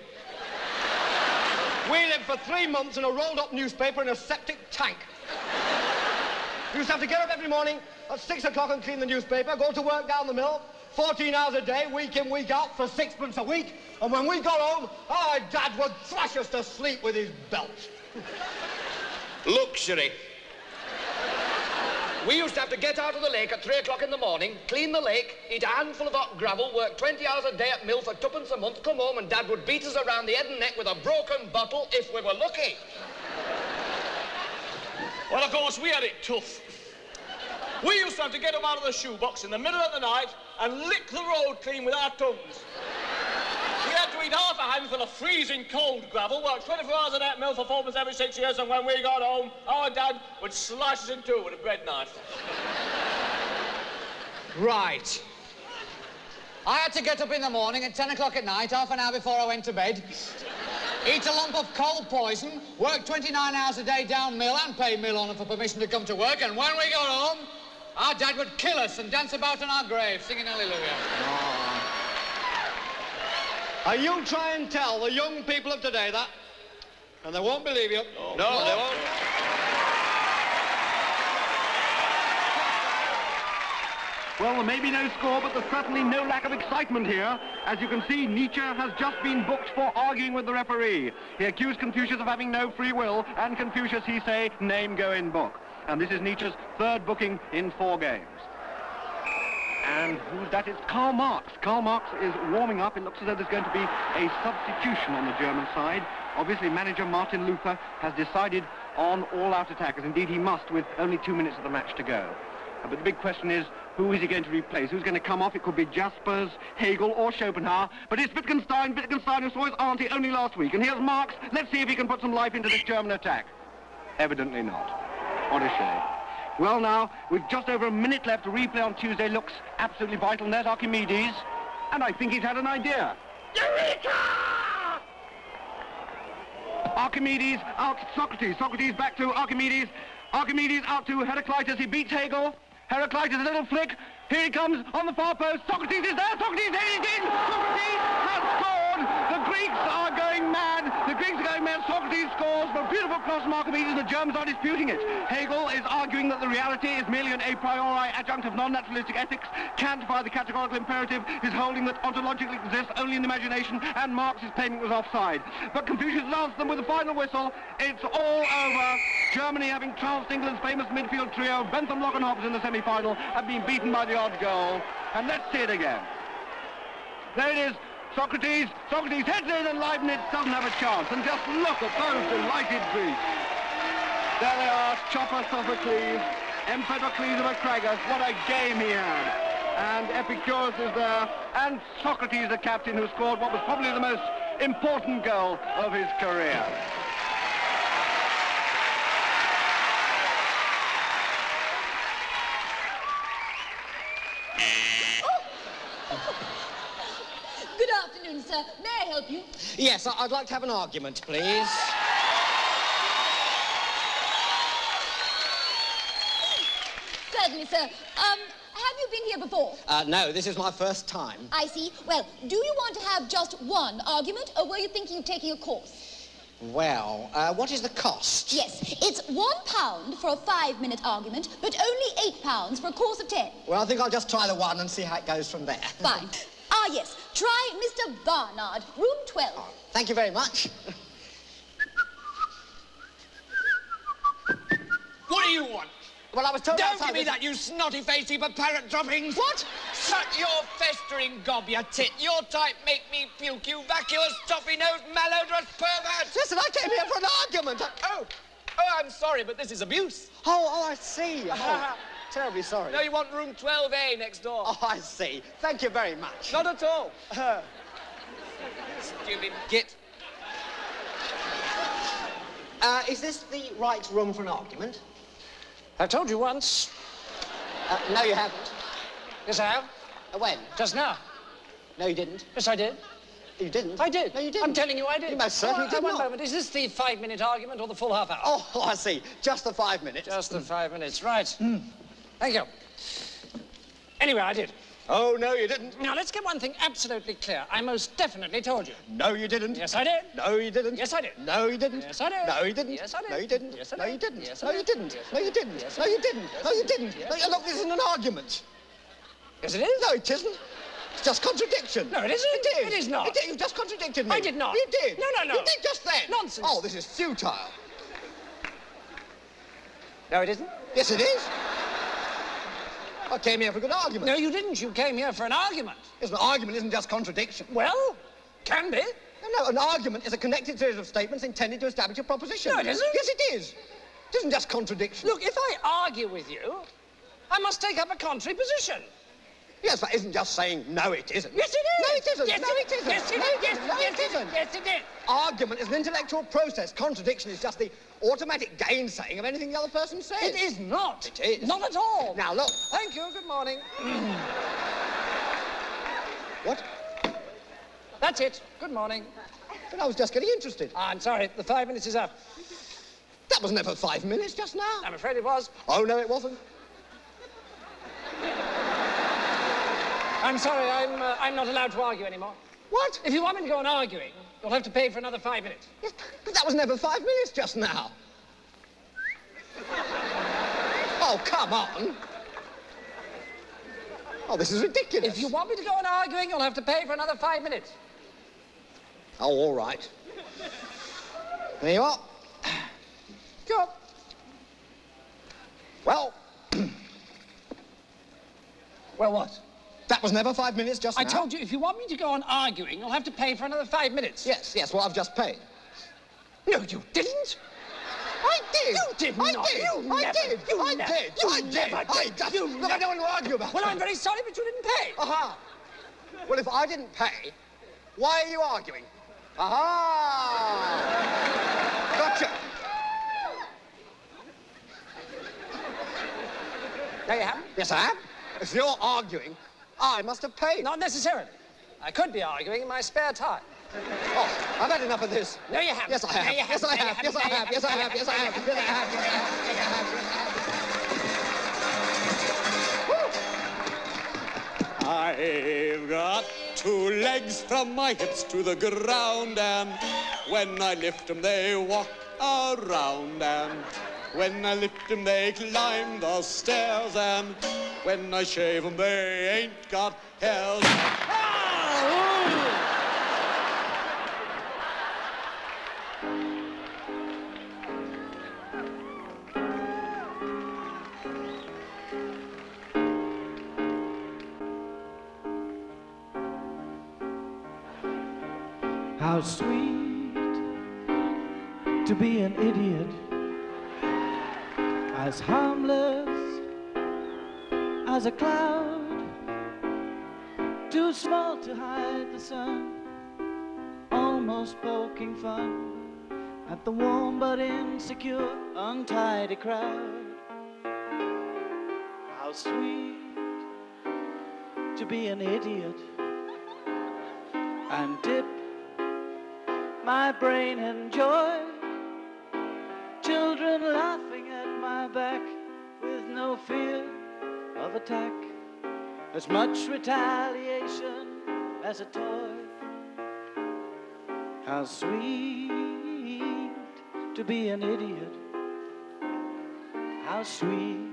We lived for 3 months in a rolled-up newspaper in a septic tank. We used to have to get up every morning at 6 o'clock and clean the newspaper, go to work down the mill, 14 hours a day, week in, week out, for 6 a week. And when we got home, our dad would thrash us to sleep with his belt. Luxury. We used to have to get out of the lake at 3 o'clock in the morning, clean the lake, eat a handful of hot gravel, work 20 hours a day at mill for 2pence a month, come home and Dad would beat us around the head and neck with a broken bottle if we were lucky. Well, of course, we had it tough. We used to have to get up out of the shoebox in the middle of the night and lick the road clean with our tongues. We had to eat half a handful of freezing cold gravel, work 24 hours a day at mill for 4 months every 6 years, and when we got home, our dad would slice us in two with a bread knife. Right. I had to get up in the morning at 10 o'clock at night, half an hour before I went to bed, eat a lump of cold poison, work 29 hours a day down mill and pay mill owner for permission to come to work, and when we got home, our dad would kill us and dance about on our grave, singing hallelujah. And you try and tell the young people of today that, and they won't believe you. No, they won't. Well, there may be no score, but there's certainly no lack of excitement here. As you can see, Nietzsche has just been booked for arguing with the referee. He accused Confucius of having no free will, and Confucius, he say, name go in book. And this is Nietzsche's third booking in 4 games. And who's that? It's Karl Marx. Karl Marx is warming up. It looks as though there's going to be a substitution on the German side. Obviously, manager Martin Luther has decided on all-out attack, as indeed he must, with only 2 minutes of the match to go. But the big question is, who is he going to replace? Who's going to come off? It could be Jaspers, Hegel, or Schopenhauer. But it's Wittgenstein who saw his auntie only last week. And here's Marx. Let's see if he can put some life into this German attack. Evidently not. What a shame. Well, now, with just over a minute left, the replay on Tuesday looks absolutely vital. And there's Archimedes. And I think he's had an idea. Eureka! Archimedes out Socrates. Socrates back to Archimedes. Archimedes out to Heraclitus. He beats Hegel. Heraclitus, a little flick. Here he comes on the far post. Socrates is there. Socrates, there he's in. Socrates has scored. mad! The Greeks are going mad! The Greeks are going mad. Socrates scores for a beautiful cross from Archimedes. The Germans are disputing it. Hegel is arguing that the reality is merely an a priori adjunct of non-naturalistic ethics. Kant, by the categorical imperative, is holding that ontologically exists only in the imagination, and Marx's payment was offside. But Confucius answers them with the final whistle. It's all over. Germany, having trounced England's famous midfield trio, Bentham, Locke and Hobbes in the semi-final, have been beaten by the odd goal. And let's see it again. There it is. Socrates heads in and Leibniz doesn't have a chance. And just look at those delighted Greeks. There they are, Chopper Sophocles, Empedocles of Acragas. What a game he had. And Epicurus is there, and Socrates, the captain, who scored what was probably the most important goal of his career. Good afternoon, sir. May I help you? Yes, I'd like to have an argument, please. Certainly, sir. Have you been here before? No, this is my first time. I see. Well, do you want to have just one argument, or were you thinking of taking a course? Well, what is the cost? Yes, it's £1 for a 5-minute argument, but only £8 for a course of 10. Well, I think I'll just try the one and see how it goes from there. Fine. Ah, yes. Try Mr. Barnard, room 12. Oh, thank you very much. What do you want? Well, I was told... Don't give me that, you snotty-faced heap of parrot droppings. What? Shut your festering gob, you tit. Your type make me puke, you vacuous, toffee-nosed, malodorous pervert. Listen, I came here for an argument. Oh, I'm sorry, but this is abuse. Oh, I see. Oh, terribly sorry. No, you want room 12A next door. Oh, I see. Thank you very much. Not at all. Stupid git. Is this the right room for an argument? I've told you once. No, you haven't. Yes, I have. When? Just now. No, you didn't. Yes, I did. You didn't? I did. No, you didn't. I'm telling you I did. You most certainly did One not. moment. Is this the 5-minute argument or the full half hour? Oh, I see. Just the 5 minutes. Just the 5 minutes, right. Thank you. Anyway, I did. Oh, no, you didn't. Now, let's get one thing absolutely clear. I most definitely told you. No, you didn't. Yes, I did. No, you didn't. Yes, I did. No, you didn't. Yes, I did. No, you didn't. Yes, I did. No, you didn't. Yes, I No, did. you didn't. Yes, I No, did. you didn't. Yes, I No, you did. didn't. Yes, No, I you did. didn't. Yes, No, I you did. didn't. Yes, No, I did. look, this isn't an argument. Yes, it is. No, it isn't. It's just contradiction. No, it isn't. It is. It is not. It is. You just contradicted me. I did not. You did. No, no, no. You did just then. Nonsense. Oh, this is futile. No, it isn't. Yes, it is. I came here for a good argument. No, you didn't. You came here for an argument. Yes, an argument isn't just contradiction. Well, can be. No, an argument is a connected series of statements intended to establish a proposition. No, it isn't. Yes, it is. It isn't just contradiction. Look, if I argue with you, I must take up a contrary position. Yes, that isn't just saying, no, it isn't. Yes, it is. No, it isn't. Yes, No, it isn't. Yes, it No, is. it Yes, isn't. No, yes, it isn't. Yes, it is. Argument is an intellectual process. Contradiction is just the automatic gainsaying of anything the other person says. It is not. It is. Not at all. Now, look. Thank you. Good morning. What? That's it. Good morning. But I was just getting interested. I'm sorry. The 5 minutes is up. That was never 5 minutes just now. I'm afraid it was. Oh, no, it wasn't. I'm sorry. I'm not allowed to argue anymore. What? If you want me to go on arguing, you'll have to pay for another 5 minutes. Yes, but that was never 5 minutes just now. Oh, come on. Oh, this is ridiculous. If you want me to go on arguing, you'll have to pay for another 5 minutes. Oh, all right. There you are. Sure. Well... Well, what? That was never 5 minutes just now. I told you, if you want me to go on arguing, you'll have to pay for another 5 minutes. Yes, yes, well, I've just paid. No, you didn't. I did. You did I not. did. You I never. did. You I never. did. You I did. never I did. just... You Look, I don't want to argue about Well, it. I'm very sorry, but you didn't pay. Aha. Well, if I didn't pay, why are you arguing? Aha! Gotcha. There you have it. Yes, I am. If you're arguing, I must have paid. Not necessarily. I could be arguing in my spare time. Oh, I've had enough of this. No, you haven't. Yes, I have. No, you Yes, I have. Yes, I have. Yes, I have. Yes, I have. Yes, I have. Yes, I have. I've got two legs from my hips to the ground, and when I lift them, they walk around, and when I lift them, they climb the stairs, and when I shave them, they ain't got hairs. How sweet to be an idiot, as harmless as a cloud, too small to hide the sun, almost poking fun at the warm but insecure, untidy crowd. How sweet to be an idiot and dip my brain in joy, children laughing at my back with no fear of attack, as much retaliation as a toy. How sweet to be an idiot, how sweet.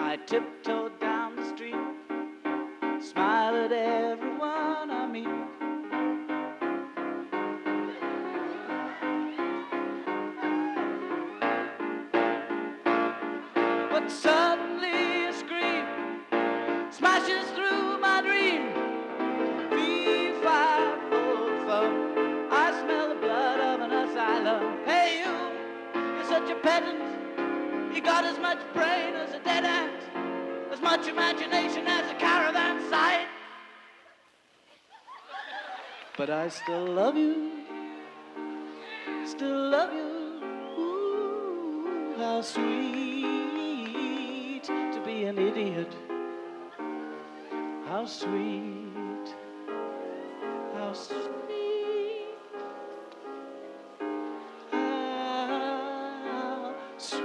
I tiptoed down the street, smile at everyone I meet. But suddenly a scream smashes through my dream. B5 I smell the blood of an asylum. Hey you're such a pedant. You got as much brain as a dead ant, as much imagination as a caravan site. But I still love you, still love you. Ooh, how sweet to be an idiot. How sweet, how sweet. How sweet.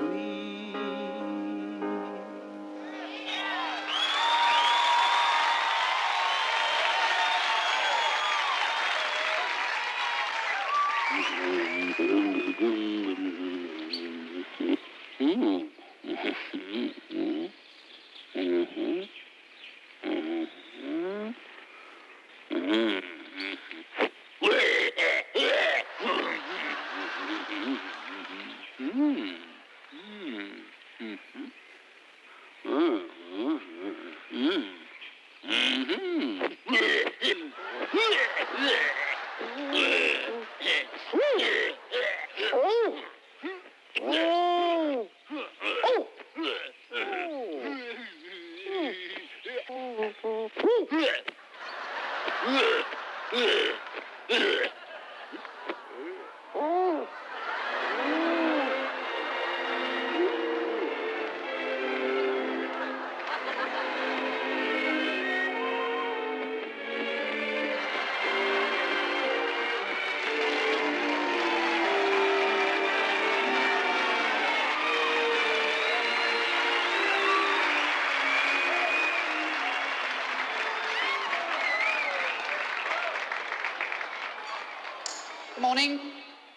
Morning.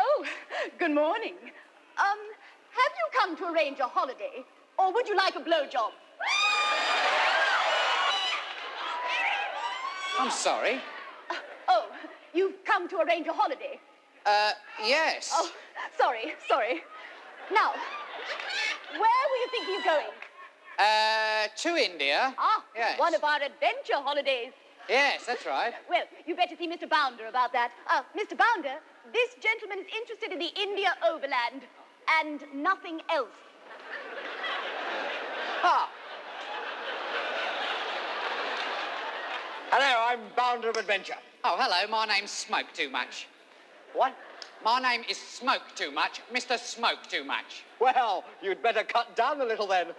Oh, good morning. Have you come to arrange a holiday, or would you like a blowjob? I'm sorry. Oh, you've come to arrange a holiday? Yes. Oh, sorry. Now, where were you thinking of going? To India. Ah, yes. One of our adventure holidays. Yes, that's right. Well, you better see Mr. Bounder about that. Mr. Bounder, this gentleman is interested in the India Overland and nothing else. Ah. Hello, I'm Bounder of Adventure. Oh, hello, my name's Smoke Too Much. What? My name is Smoke Too Much, Mr. Smoke Too Much. Well, you'd better cut down a little then.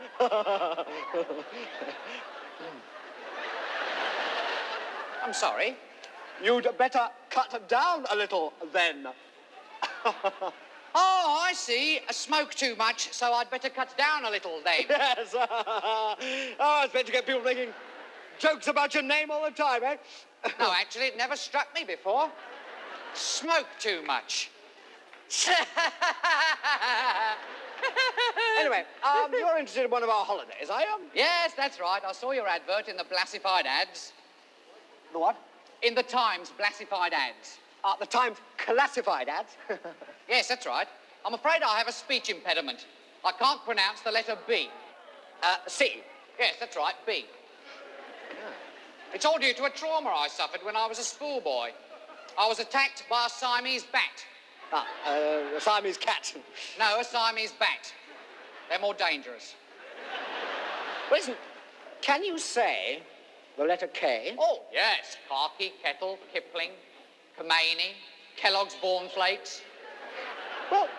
I'm sorry? You'd better cut down a little then. Oh, I see. I smoke too much, so I'd better cut down a little then. Yes. Oh, it's better to get people making jokes about your name all the time, eh? No, actually, it never struck me before. Smoke too much. Anyway, you're interested in one of our holidays, are you? Yes, that's right. I saw your advert in the Blassified ads. The what? In the Times Blassified ads. The Times classified ads? Yes, that's right. I'm afraid I have a speech impediment. I can't pronounce the letter B. C. Yes, that's right, B. It's all due to a trauma I suffered when I was a schoolboy. I was attacked by a Siamese bat. A Siamese cat. No, a Siamese bat. They're more dangerous. Listen, can you say the letter K? Oh, yes. Khaki, Kettle, Kipling, Khomeini, Kellogg's Born Flakes. Well,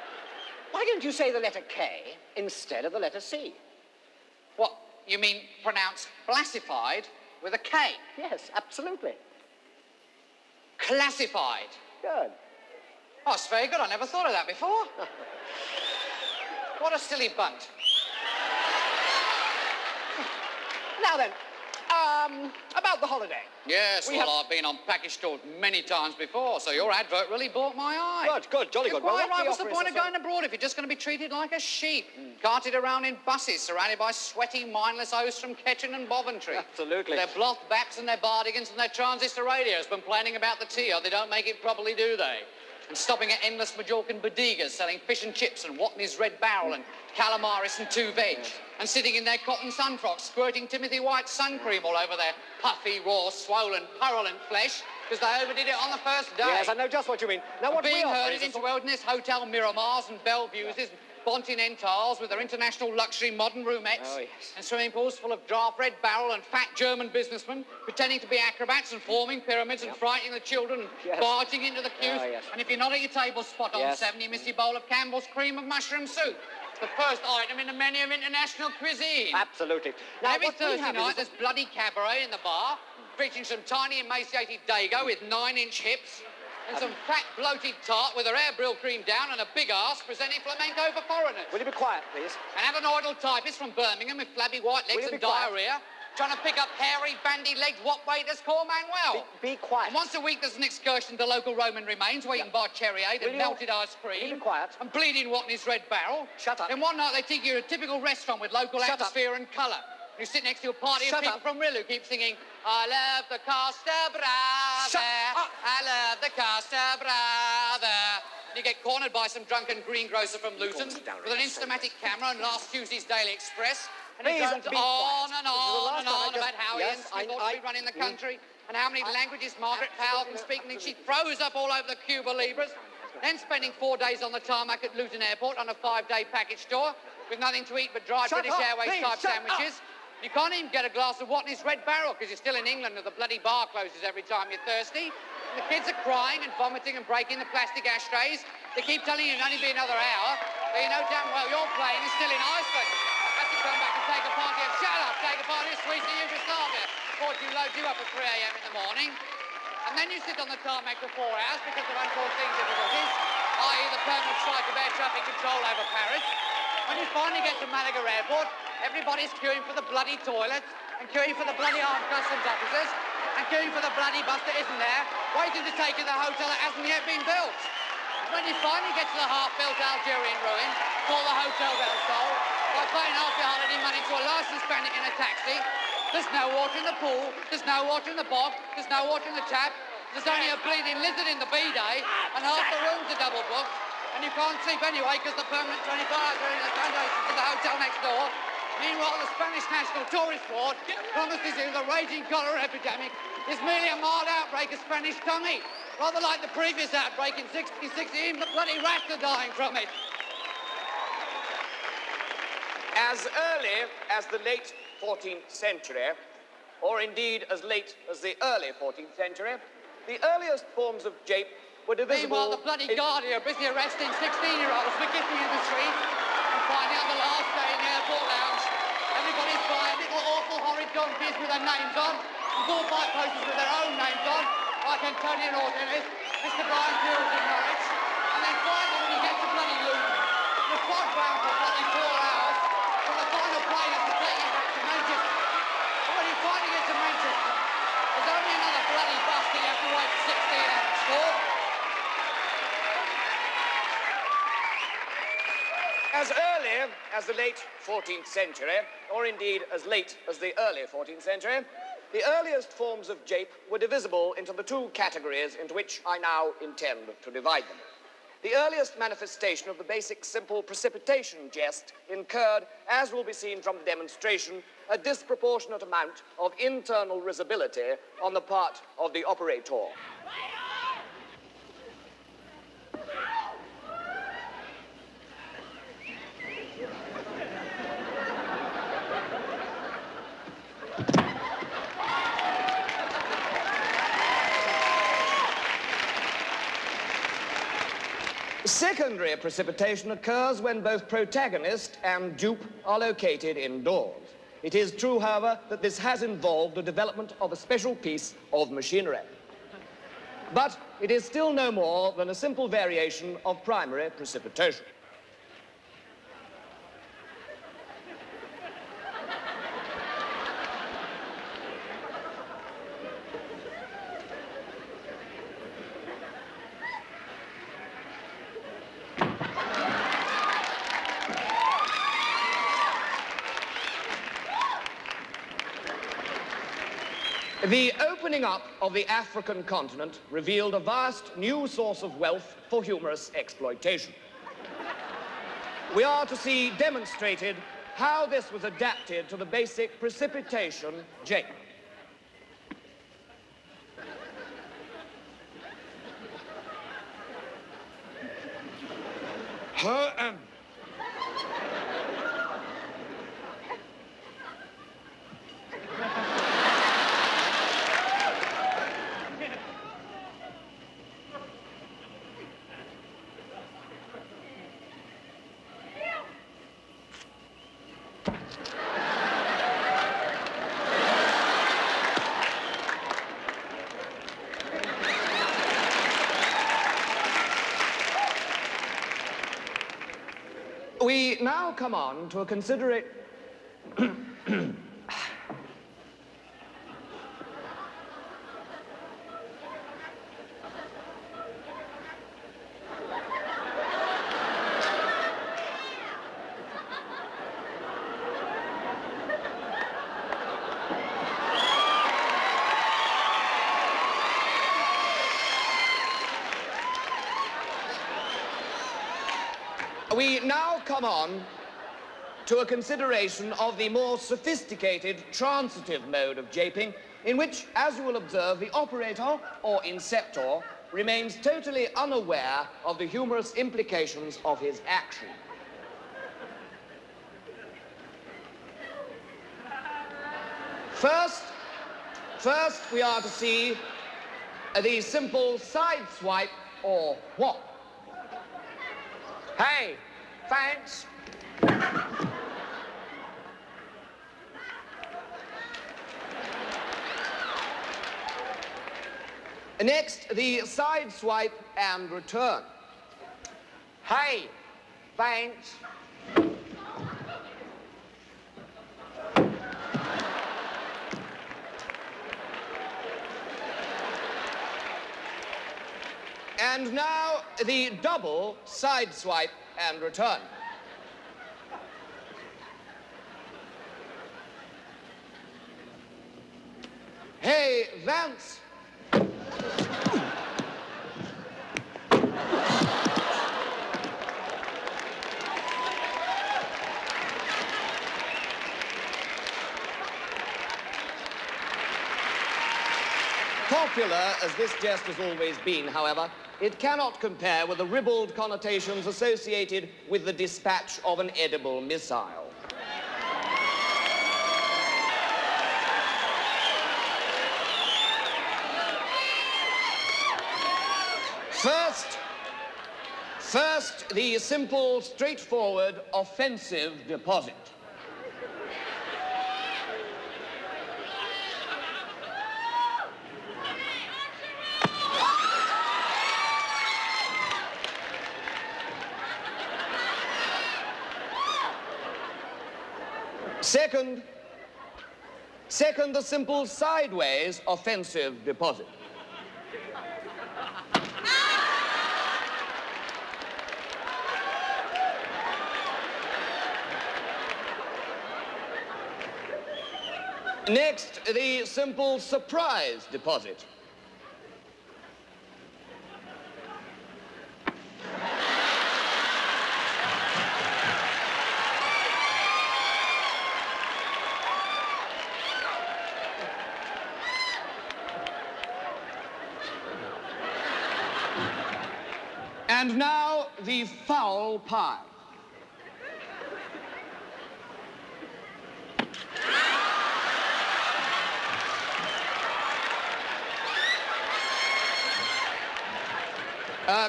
why don't you say the letter K instead of the letter C? What, you mean pronounce Blassified with a K? Yes, absolutely. Classified. Good. Oh, it's very good. I never thought of that before. What a silly bunt. Now then, about the holiday. Yes, I've been on package stores many times before, so your advert really baught my eye. Good, jolly good. Well, Well, right, what's the point of going abroad if you're just going to be treated like a sheep? Carted around in buses, surrounded by sweaty, mindless hosts from Ketchen and Boventry. Absolutely. Their Bloth backs and their bardigans and their transistor radios complaining about the tea, or they don't make it properly, do they? And stopping at endless Majorcan bodegas selling fish and chips and Watney's Red Barrel and calamaris and two veg. And sitting in their cotton sun frocks squirting Timothy White sun cream all over their puffy, raw, swollen, purulent flesh because they overdid it on the first day. Yes, I know just what you mean. Now, what being we offer herded into Wilderness Hotel Miramars and Bellevues and Continentals with their international luxury modern roomettes and swimming pools full of draft Red Barrel and fat German businessmen pretending to be acrobats and forming pyramids and frightening the children and barging into the queues. And if you're not at your table spot on 7, you miss your bowl of Campbell's cream of mushroom soup. The first item in the menu of international cuisine. Absolutely. Now, every Thursday night, there's bloody cabaret in the bar, featuring some tiny emaciated dago with 9-inch hips and some fat bloated tart with her hair brill cream down and a big arse presenting flamenco for foreigners. Will you be quiet, please? And adenoidal typist from Birmingham with flabby white legs and diarrhea, trying to pick up hairy, bandy-legged what waiters call Manuel. Be quiet. And once a week, there's an excursion to local Roman remains where you can buy cherryade and melted ice cream. Be quiet. And bleeding Watney's Red Barrel. Shut up. Then one night, they take you to a typical restaurant with local atmosphere and colour. You sit next to a party of people from Rill who keep singing, I love the Costa Brava, I love the Costa Brava. You get cornered by some drunken greengrocer from Luton with an Instamatic camera and last Tuesday's Daily Express. And he goes on and on and on about how he thought to be running the country and how many languages Margaret Powell can speak, and then she throws up all over the Cuba Libras. Then spending 4 days on the tarmac at Luton Airport on a 5-day package tour with nothing to eat but dry British Airways type sandwiches. You can't even get a glass of Watney's Red Barrel because you're still in England and the bloody bar closes every time you're thirsty. And the kids are crying and vomiting and breaking the plastic ashtrays. They keep telling you it'll only be another hour, but you know damn well your plane is still in Iceland. Have to come back and take a party of take a party of sweet Yugoslavia. Before you load you up at 3 a.m. in the morning. And then you sit on the tarmac for 4 hours because of unforeseen difficulties, i.e. the permanent strike of air traffic control over Paris. When you finally get to Malaga Airport, everybody's queuing for the bloody toilets and queuing for the bloody armed customs officers and queuing for the bloody bus that isn't there, waiting to take you to the hotel that hasn't yet been built. When you finally get to the half-built Algerian ruin, called the Hotel del Sol, by paying half your holiday money to a licensed bandit in a taxi, there's no water in the pool, there's no water in the bog, there's no water in the tap, there's only a bleeding lizard in the B-day, and half the rooms are double booked, and you can't sleep anyway because the permanent 25 are in the foundations of the hotel next door. Meanwhile, the Spanish National Tourist Board promises you the raging cholera epidemic is merely a mild outbreak of Spanish tummy, rather like the previous outbreak in 1660, even the bloody rats are dying from it. As early as the late 14th century, or indeed as late as the early 14th century, the earliest forms of jape were divisible... Meanwhile, the bloody Guardia are busy arresting 16-year-olds for kissing in the street and finding on the last day in the airport lounge. Everybody's buying little awful horrid donkeys with their names on and bullfight posters with their own names on, like Antonio Ordenes, Mr. Brian Peels in Norwich. And then finally, when you get to bloody fog bound for bloody 4 hours. When I find a plane, I have to take you back to Manchester. But when you finally get to Manchester, there's only another bloody bus that you have to wait 16 hours for. As early as the late 14th century, or indeed as late as the early 14th century, the earliest forms of jape were divisible into the two categories into which I now intend to divide them. The earliest manifestation of the basic simple precipitation jest incurred, as will be seen from the demonstration, a disproportionate amount of internal risibility on the part of the operator. Secondary precipitation occurs when both protagonist and dupe are located indoors. It is true, however, that this has involved the development of a special piece of machinery. But it is still no more than a simple variation of primary precipitation. The opening up of the African continent revealed a vast new source of wealth for humorous exploitation. We are to see demonstrated how this was adapted to the basic precipitation jape. We now come on to a considerate... We now come on to a consideration of the more sophisticated transitive mode of japing, in which, as you will observe, the operator, or inceptor, remains totally unaware of the humorous implications of his action. First, we are to see the simple side swipe, or what? Hey, thanks. Next, the side swipe and return. Hey, thanks. And now, the double side swipe and return. Hey, Vance. Popular as this jest has always been, however, it cannot compare with the ribald connotations associated with the dispatch of an edible missile. First, the simple, straightforward, offensive deposit. Second, the simple sideways offensive deposit. Next, the simple surprise deposit. And now, the fowl pie.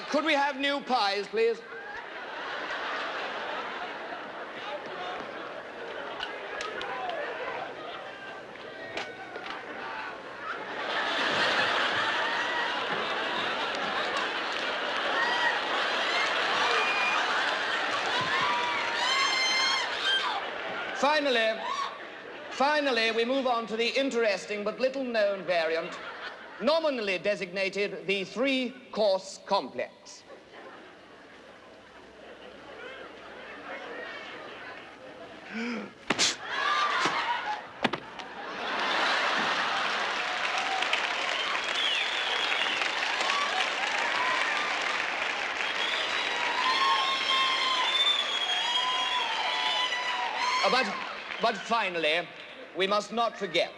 Could we have new pies, please? Finally, we move on to the interesting but little-known variant, nominally designated the three-course complex. But finally, we must not forget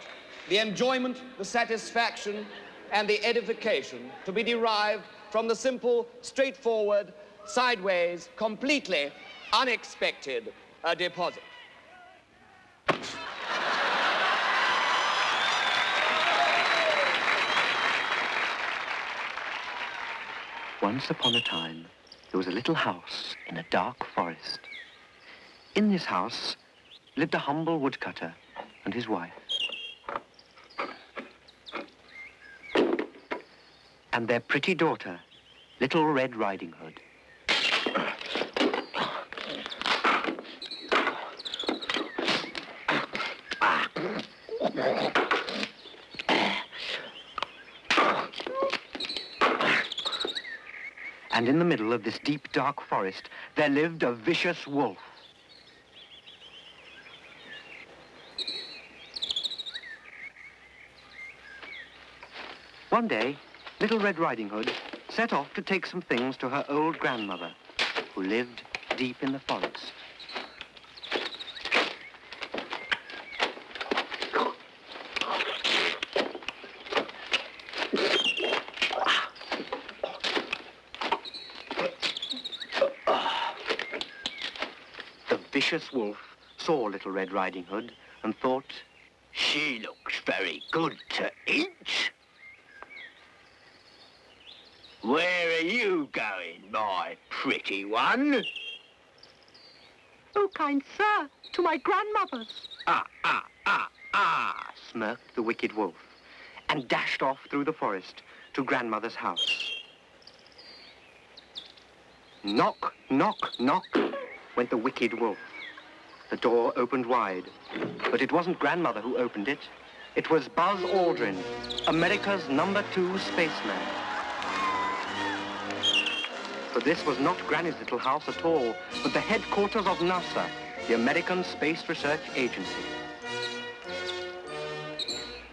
the enjoyment, the satisfaction, and the edification to be derived from the simple, straightforward, sideways, completely unexpected deposit. Once upon a time, there was a little house in a dark forest. In this house lived a humble woodcutter and his wife. And their pretty daughter, Little Red Riding Hood. And in the middle of this deep, dark forest, there lived a vicious wolf. One day, Little Red Riding Hood set off to take some things to her old grandmother, who lived deep in the forest. The vicious wolf saw Little Red Riding Hood and thought, "She looks very good to eat. Where are you going, my pretty one?" "Oh, kind sir, to my grandmother's." Smirked the wicked wolf, and dashed off through the forest to grandmother's house. Knock, knock, knock, went the wicked wolf. The door opened wide, but it wasn't grandmother who opened it. It was Buzz Aldrin, America's #2 spaceman. But this was not Granny's little house at all, but the headquarters of NASA, the American Space Research Agency.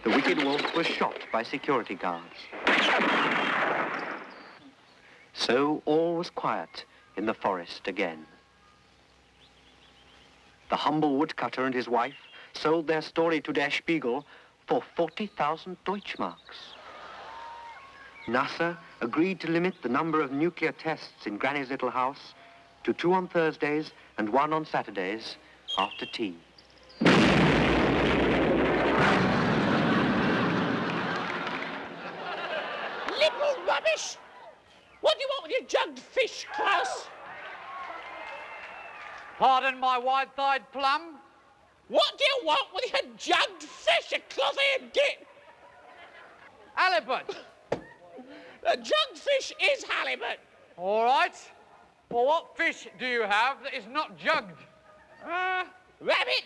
The wicked wolf was shot by security guards. So all was quiet in the forest again. The humble woodcutter and his wife sold their story to Der Spiegel for 40,000 Deutschmarks. NASA agreed to limit the number of nuclear tests in Granny's little house to 2 on Thursdays and 1 on Saturdays after tea. Little rubbish! What do you want with your jugged fish, Klaus? Pardon my wide-thighed plum? What do you want with your jugged fish, you cloth-eared git? Halibut. The jugged fish is halibut. All right. Well, what fish do you have that is not jugged? Rabbit,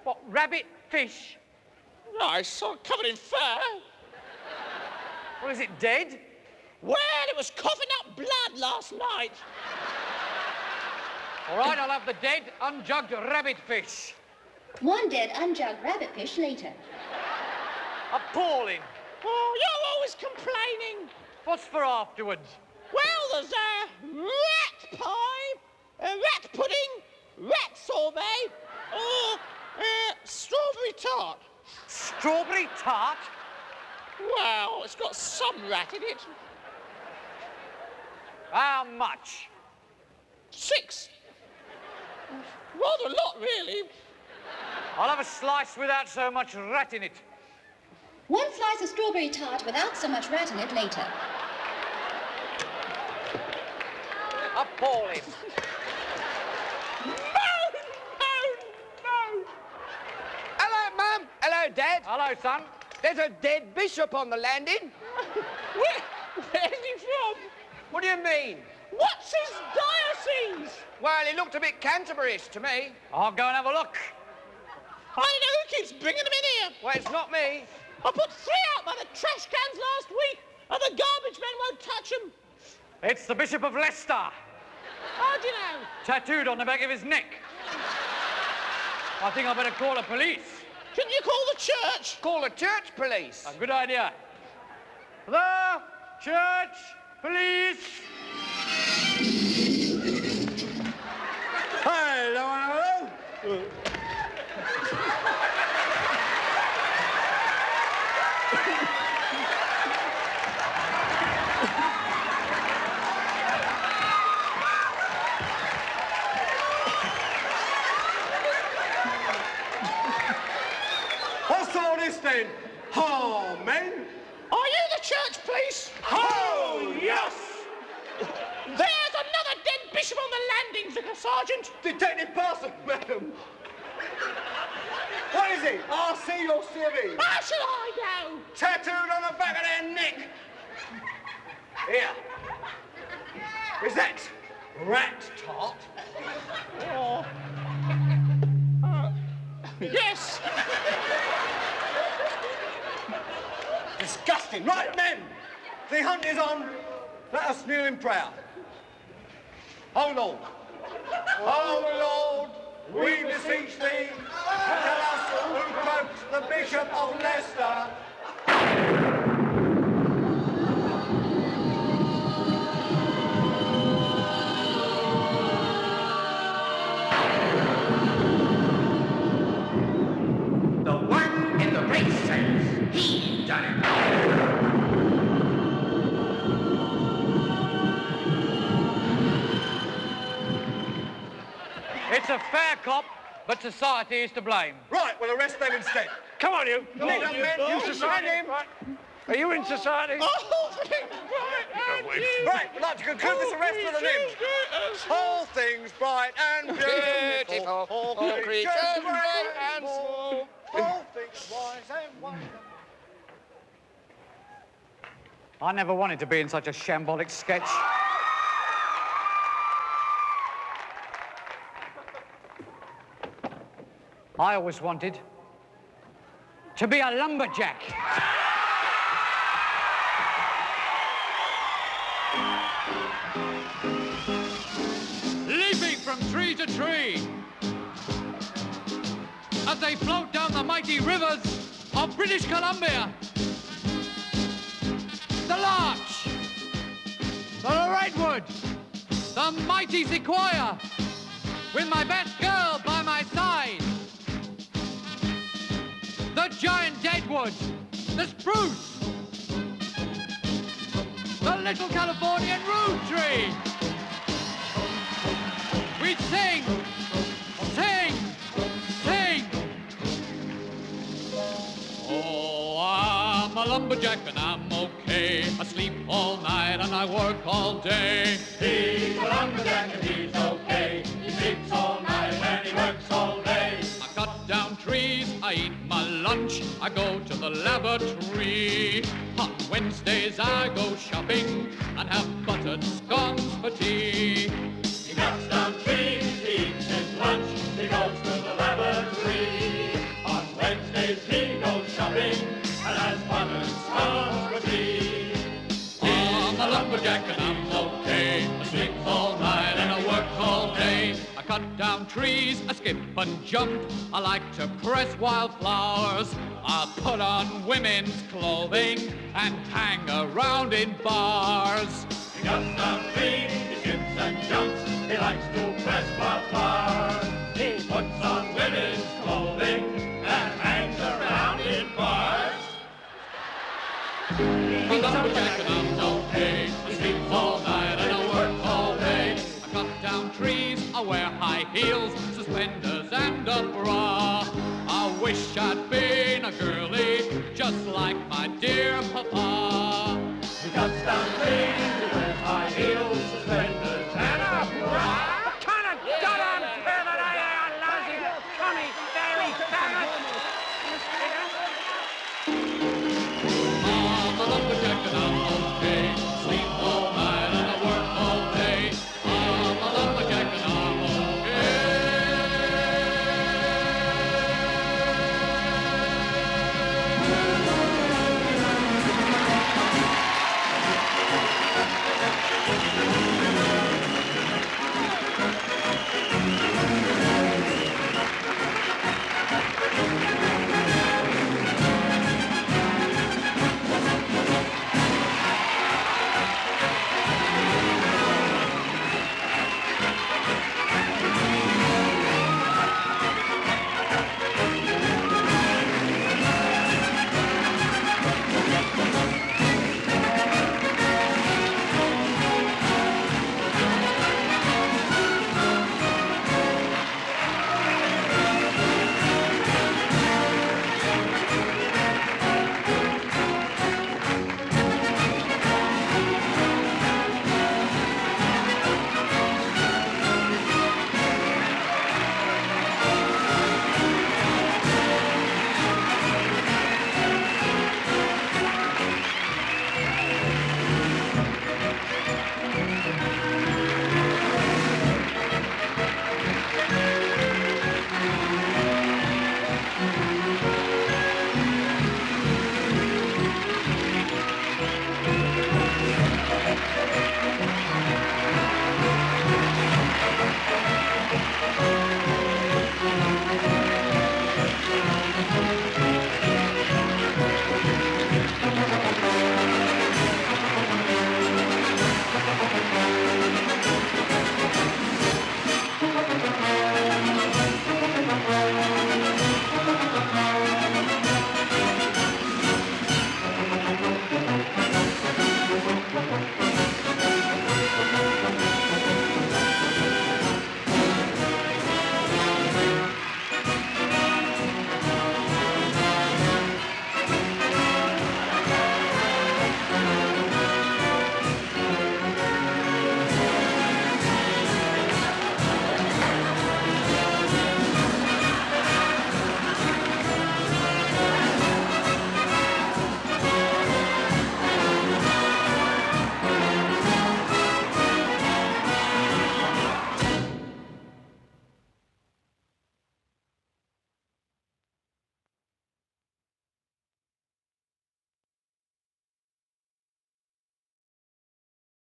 What, rabbit, fish? No, it's sort of covered in fur. Well, is it dead? Well, it was coughing up blood last night. All right, I'll have the dead, unjugged rabbit fish. One dead, unjugged rabbitfish later. Appalling. Oh, you're always complaining. What's for afterwards? Well, there's rat pie, rat pudding, rat sorbet, or strawberry tart. Strawberry tart? Well, it's got some rat in it. How much? 6. Rather a lot, really. I'll have a slice without so much rat in it. One slice of strawberry tart without so much rat in it later. Appalling. No! Hello, Mum. Hello, Dad. Hello, son. There's a dead bishop on the landing. Where's he from? What do you mean? What's his diocese? Well, he looked a bit Canterbury-ish to me. I'll go and have a look. I don't know who keeps bringing them in here. Well, it's not me. I put 3 out by the trash cans last week, and the garbage men won't touch them. It's the Bishop of Leicester. How do you know? Tattooed on the back of his neck. I think I better call the police. Shouldn't you call the church? Call the church police. A good idea. Hello? Church police? Hello. What's all this then? Oh, men? Are you the church police? Oh, yes! There's another dead bishop on the landing, Vicar Sergeant. Detective Parson, madam. What is it? RC or CV? How should I know? Tattooed on the back of their neck. Here. Is that rat tart? Oh. Yes. Disgusting. Right, men. The hunt is on. Let us kneel in prayer. Oh, Lord. Oh, Lord, we beseech thee, tell us who provoked the Bishop of Leicester. The one in the race says he done it. It's a fair cop, but society is to blame. Right, we'll arrest them instead. Come on, you. Men, you society. Are you in society? Oh, Right, we'd like to conclude this arrest with a hymn. All things bright and beautiful. All creatures great and small. All things wise and wonderful. I never wanted to be in such a shambolic sketch. I always wanted to be a lumberjack. Leaping from tree to tree as they float down the mighty rivers of British Columbia. The larch, the redwood, the mighty sequoia, with my best girl by my side. The giant deadwood, the spruce, the little Californian root tree. We'd sing, sing, sing. Oh, I'm a lumberjack and I'm okay. I sleep all night and I work all day. He's a lumberjack and he's okay. He sleeps all night and he works all day. I cut down trees, I eat my lunch, I go to the lavatory. On Wednesdays I go shopping and have buttered scones for tea. He cuts down trees, he eats his lunch, he goes to the lavatory. with me goes shopping, and as buttons comes with me. I'm a lumberjack and I'm okay. I sleep all night and I work all day. I cut down trees, I skip and jump. I like to press wildflowers. I put on women's clothing and hang around in bars. He cuts down trees, he skips and jumps. He likes to press wildflowers. He puts on women's clothing and hangs around in bars. I'm a lumberjack and I'm okay. I sleep all night and I work all day. I cut down trees, I wear high heels, suspenders and a bra. I wish I'd been a girlie, just like my dear papa. He cuts down trees, he wears high heels, suspenders